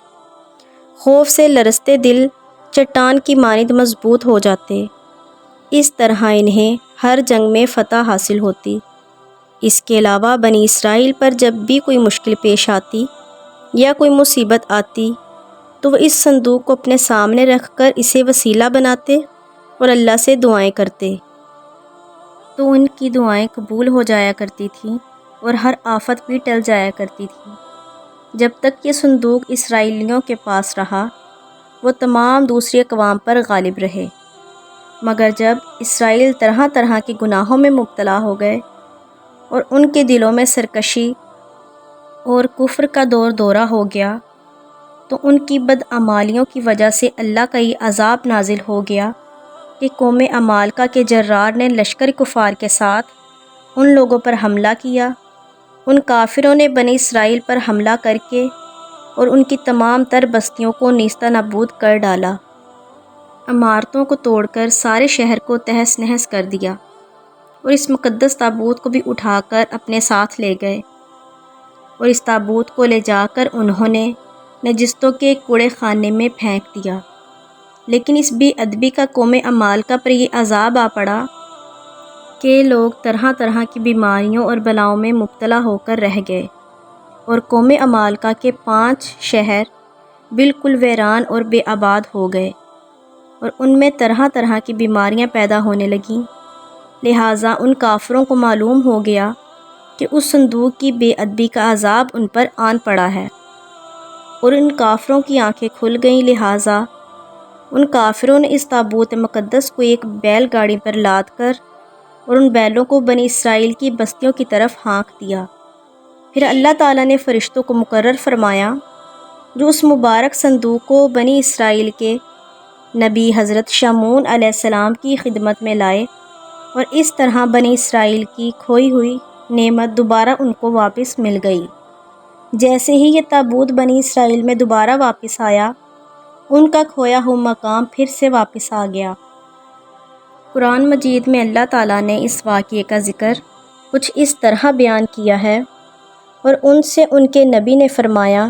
خوف سے لرزتے دل چٹان کی مانند مضبوط ہو جاتے۔ اس طرح انہیں ہر جنگ میں فتح حاصل ہوتی۔ اس کے علاوہ بنی اسرائیل پر جب بھی کوئی مشکل پیش آتی یا کوئی مصیبت آتی تو وہ اس صندوق کو اپنے سامنے رکھ کر اسے وسیلہ بناتے اور اللہ سے دعائیں کرتے، تو ان کی دعائیں قبول ہو جایا کرتی تھیں اور ہر آفت بھی ٹل جایا کرتی تھی۔ جب تک یہ صندوق اسرائیلیوں کے پاس رہا وہ تمام دوسری اقوام پر غالب رہے، مگر جب اسرائیل طرح طرح کے گناہوں میں مبتلا ہو گئے اور ان کے دلوں میں سرکشی اور کفر کا دورہ ہو گیا تو ان کی بدعمالیوں کی وجہ سے اللہ کا یہ عذاب نازل ہو گیا کہ قوم عمالقہ کے جرار نے لشکر کفار کے ساتھ ان لوگوں پر حملہ کیا۔ ان کافروں نے بنی اسرائیل پر حملہ کر کے اور ان کی تمام تر بستیوں کو نیستہ نابود کر ڈالا۔ عمارتوں کو توڑ کر سارے شہر کو تہس نہس کر دیا اور اس مقدس تابوت کو بھی اٹھا کر اپنے ساتھ لے گئے، اور اس تابوت کو لے جا کر انہوں نے نجستوں کے کوڑے خانے میں پھینک دیا۔ لیکن اس بے ادبی کا قوم عمالقہ پر یہ عذاب آ پڑا کہ لوگ طرح طرح کی بیماریوں اور بلاؤں میں مبتلا ہو کر رہ گئے، اور قوم عمالقہ کے 5 شہر بالکل ویران اور بے آباد ہو گئے، اور ان میں طرح طرح کی بیماریاں پیدا ہونے لگیں۔ لہٰذا ان کافروں کو معلوم ہو گیا کہ اس صندوق کی بے ادبی کا عذاب ان پر آن پڑا ہے، اور ان کافروں کی آنکھیں کھل گئیں۔ لہٰذا ان کافروں نے اس تابوت مقدس کو ایک بیل گاڑی پر لاد کر اور ان بیلوں کو بنی اسرائیل کی بستیوں کی طرف ہانک دیا۔ پھر اللہ تعالیٰ نے فرشتوں کو مقرر فرمایا جو اس مبارک صندوق کو بنی اسرائیل کے نبی حضرت شمعون علیہ السلام کی خدمت میں لائے، اور اس طرح بنی اسرائیل کی کھوئی ہوئی نعمت دوبارہ ان کو واپس مل گئی۔ جیسے ہی یہ تابوت بنی اسرائیل میں دوبارہ واپس آیا، ان کا کھویا ہوا مقام پھر سے واپس آ گیا۔ قرآن مجید میں اللہ تعالیٰ نے اس واقعے کا ذکر کچھ اس طرح بیان کیا ہے، اور ان سے ان کے نبی نے فرمایا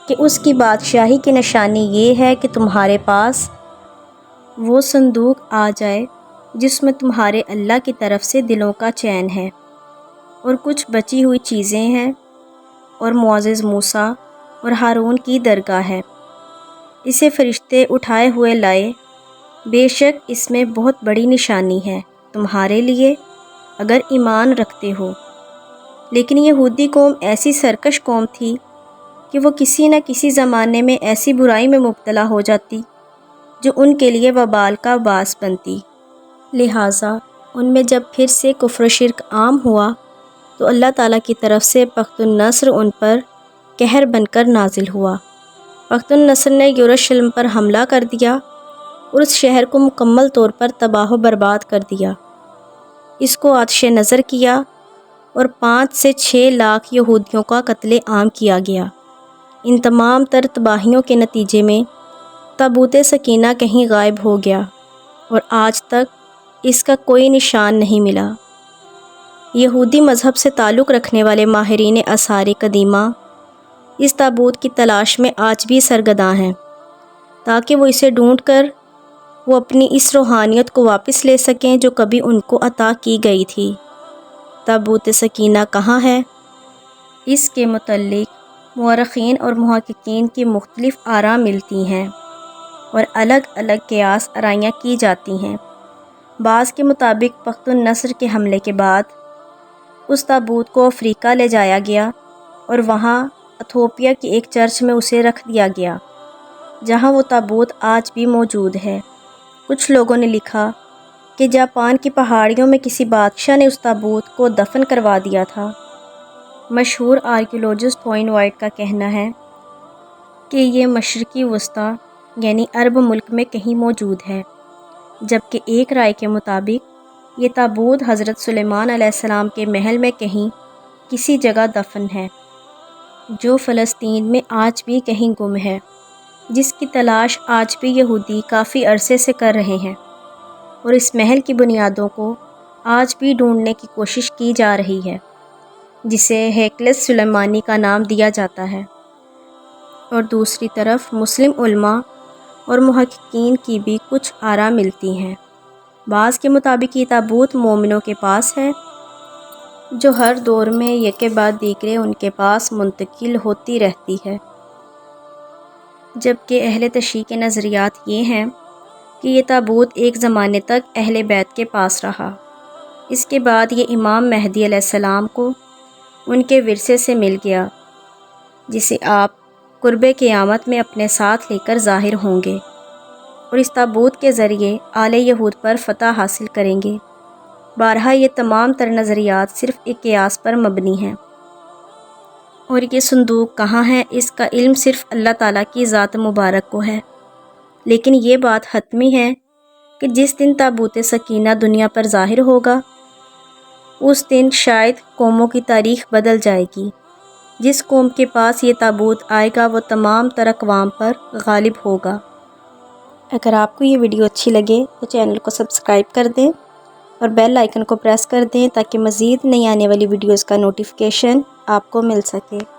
کہ اس کی بادشاہی کی نشانی یہ ہے کہ تمہارے پاس وہ صندوق آ جائے جس میں تمہارے اللہ کی طرف سے دلوں کا چین ہے، اور کچھ بچی ہوئی چیزیں ہیں، اور معزز موسیٰ اور ہارون کی درگاہ ہے۔ اسے فرشتے اٹھائے ہوئے لائے، بے شک اس میں بہت بڑی نشانی ہے تمہارے لیے اگر ایمان رکھتے ہو۔ لیکن یہودی قوم ایسی سرکش قوم تھی کہ وہ کسی نہ کسی زمانے میں ایسی برائی میں مبتلا ہو جاتی جو ان کے لیے وبال کا باعث بنتی۔ لہٰذا ان میں جب پھر سے کفر و شرک عام ہوا تو اللہ تعالیٰ کی طرف سے بخت النصر ان پر قہر بن کر نازل ہوا۔ بخت النصر نے یروشلم پر حملہ کر دیا اور اس شہر کو مکمل طور پر تباہ و برباد کر دیا۔ اس کو آتش نظر کیا اور 5 سے 6 لاکھ یہودیوں کا قتل عام کیا گیا۔ ان تمام تر تباہیوں کے نتیجے میں تابوت سکینہ کہیں غائب ہو گیا، اور آج تک اس کا کوئی نشان نہیں ملا۔ یہودی مذہب سے تعلق رکھنے والے ماہرین آثار قدیمہ اس تابوت کی تلاش میں آج بھی سرگرداں ہیں، تاکہ وہ اسے ڈھونڈ کر وہ اپنی اس روحانیت کو واپس لے سکیں جو کبھی ان کو عطا کی گئی تھی۔ تابوت سکینہ کہاں ہے؟ اس کے متعلق مورخین اور محققین کی مختلف آراء ملتی ہیں اور الگ الگ قیاس آرائیاں کی جاتی ہیں۔ بعض کے مطابق بخت النصر کے حملے کے بعد اس تابوت کو افریقہ لے جایا گیا اور وہاں ایتھوپیا کی ایک چرچ میں اسے رکھ دیا گیا، جہاں وہ تابوت آج بھی موجود ہے۔ کچھ لوگوں نے لکھا کہ جاپان کی پہاڑیوں میں کسی بادشاہ نے اس تابوت کو دفن کروا دیا تھا۔ مشہور آرکیولوجسٹ ہوئن وائٹ کا کہنا ہے کہ یہ مشرقی وسطی یعنی عرب ملک میں کہیں موجود ہے، جبکہ ایک رائے کے مطابق یہ تابوت حضرت سلیمان علیہ السلام کے محل میں کہیں کسی جگہ دفن ہے، جو فلسطین میں آج بھی کہیں گم ہے، جس کی تلاش آج بھی یہودی کافی عرصے سے کر رہے ہیں، اور اس محل کی بنیادوں کو آج بھی ڈھونڈنے کی کوشش کی جا رہی ہے، جسے ہیکل سلیمانی کا نام دیا جاتا ہے۔ اور دوسری طرف مسلم علماء اور محققین کی بھی کچھ آراء ملتی ہیں۔ بعض کے مطابق یہ تابوت مومنوں کے پاس ہے، جو ہر دور میں یکے بعد دیگرے ان کے پاس منتقل ہوتی رہتی ہے، جبکہ اہل تشیع کے نظریات یہ ہیں کہ یہ تابوت ایک زمانے تک اہل بیت کے پاس رہا۔ اس کے بعد یہ امام مہدی علیہ السلام کو ان کے ورثے سے مل گیا، جسے آپ قرب قیامت میں اپنے ساتھ لے کر ظاہر ہوں گے اور اس تابوت کے ذریعے آل یہود پر فتح حاصل کریں گے۔ بارہا یہ تمام تر نظریات صرف ایک قیاس پر مبنی ہیں، اور یہ صندوق کہاں ہے اس کا علم صرف اللہ تعالیٰ کی ذات مبارک کو ہے۔ لیکن یہ بات حتمی ہے کہ جس دن تابوت سکینہ دنیا پر ظاہر ہوگا، اس دن شاید قوموں کی تاریخ بدل جائے گی، جس قوم کے پاس یہ تابوت آئے گا وہ تمام تر اقوام پر غالب ہوگا۔ اگر آپ کو یہ ویڈیو اچھی لگے تو چینل کو سبسکرائب کر دیں اور بیل آئیکن کو پریس کر دیں تاکہ مزید نئی آنے والی ویڈیوز کا نوٹیفیکیشن آپ کو مل سکے۔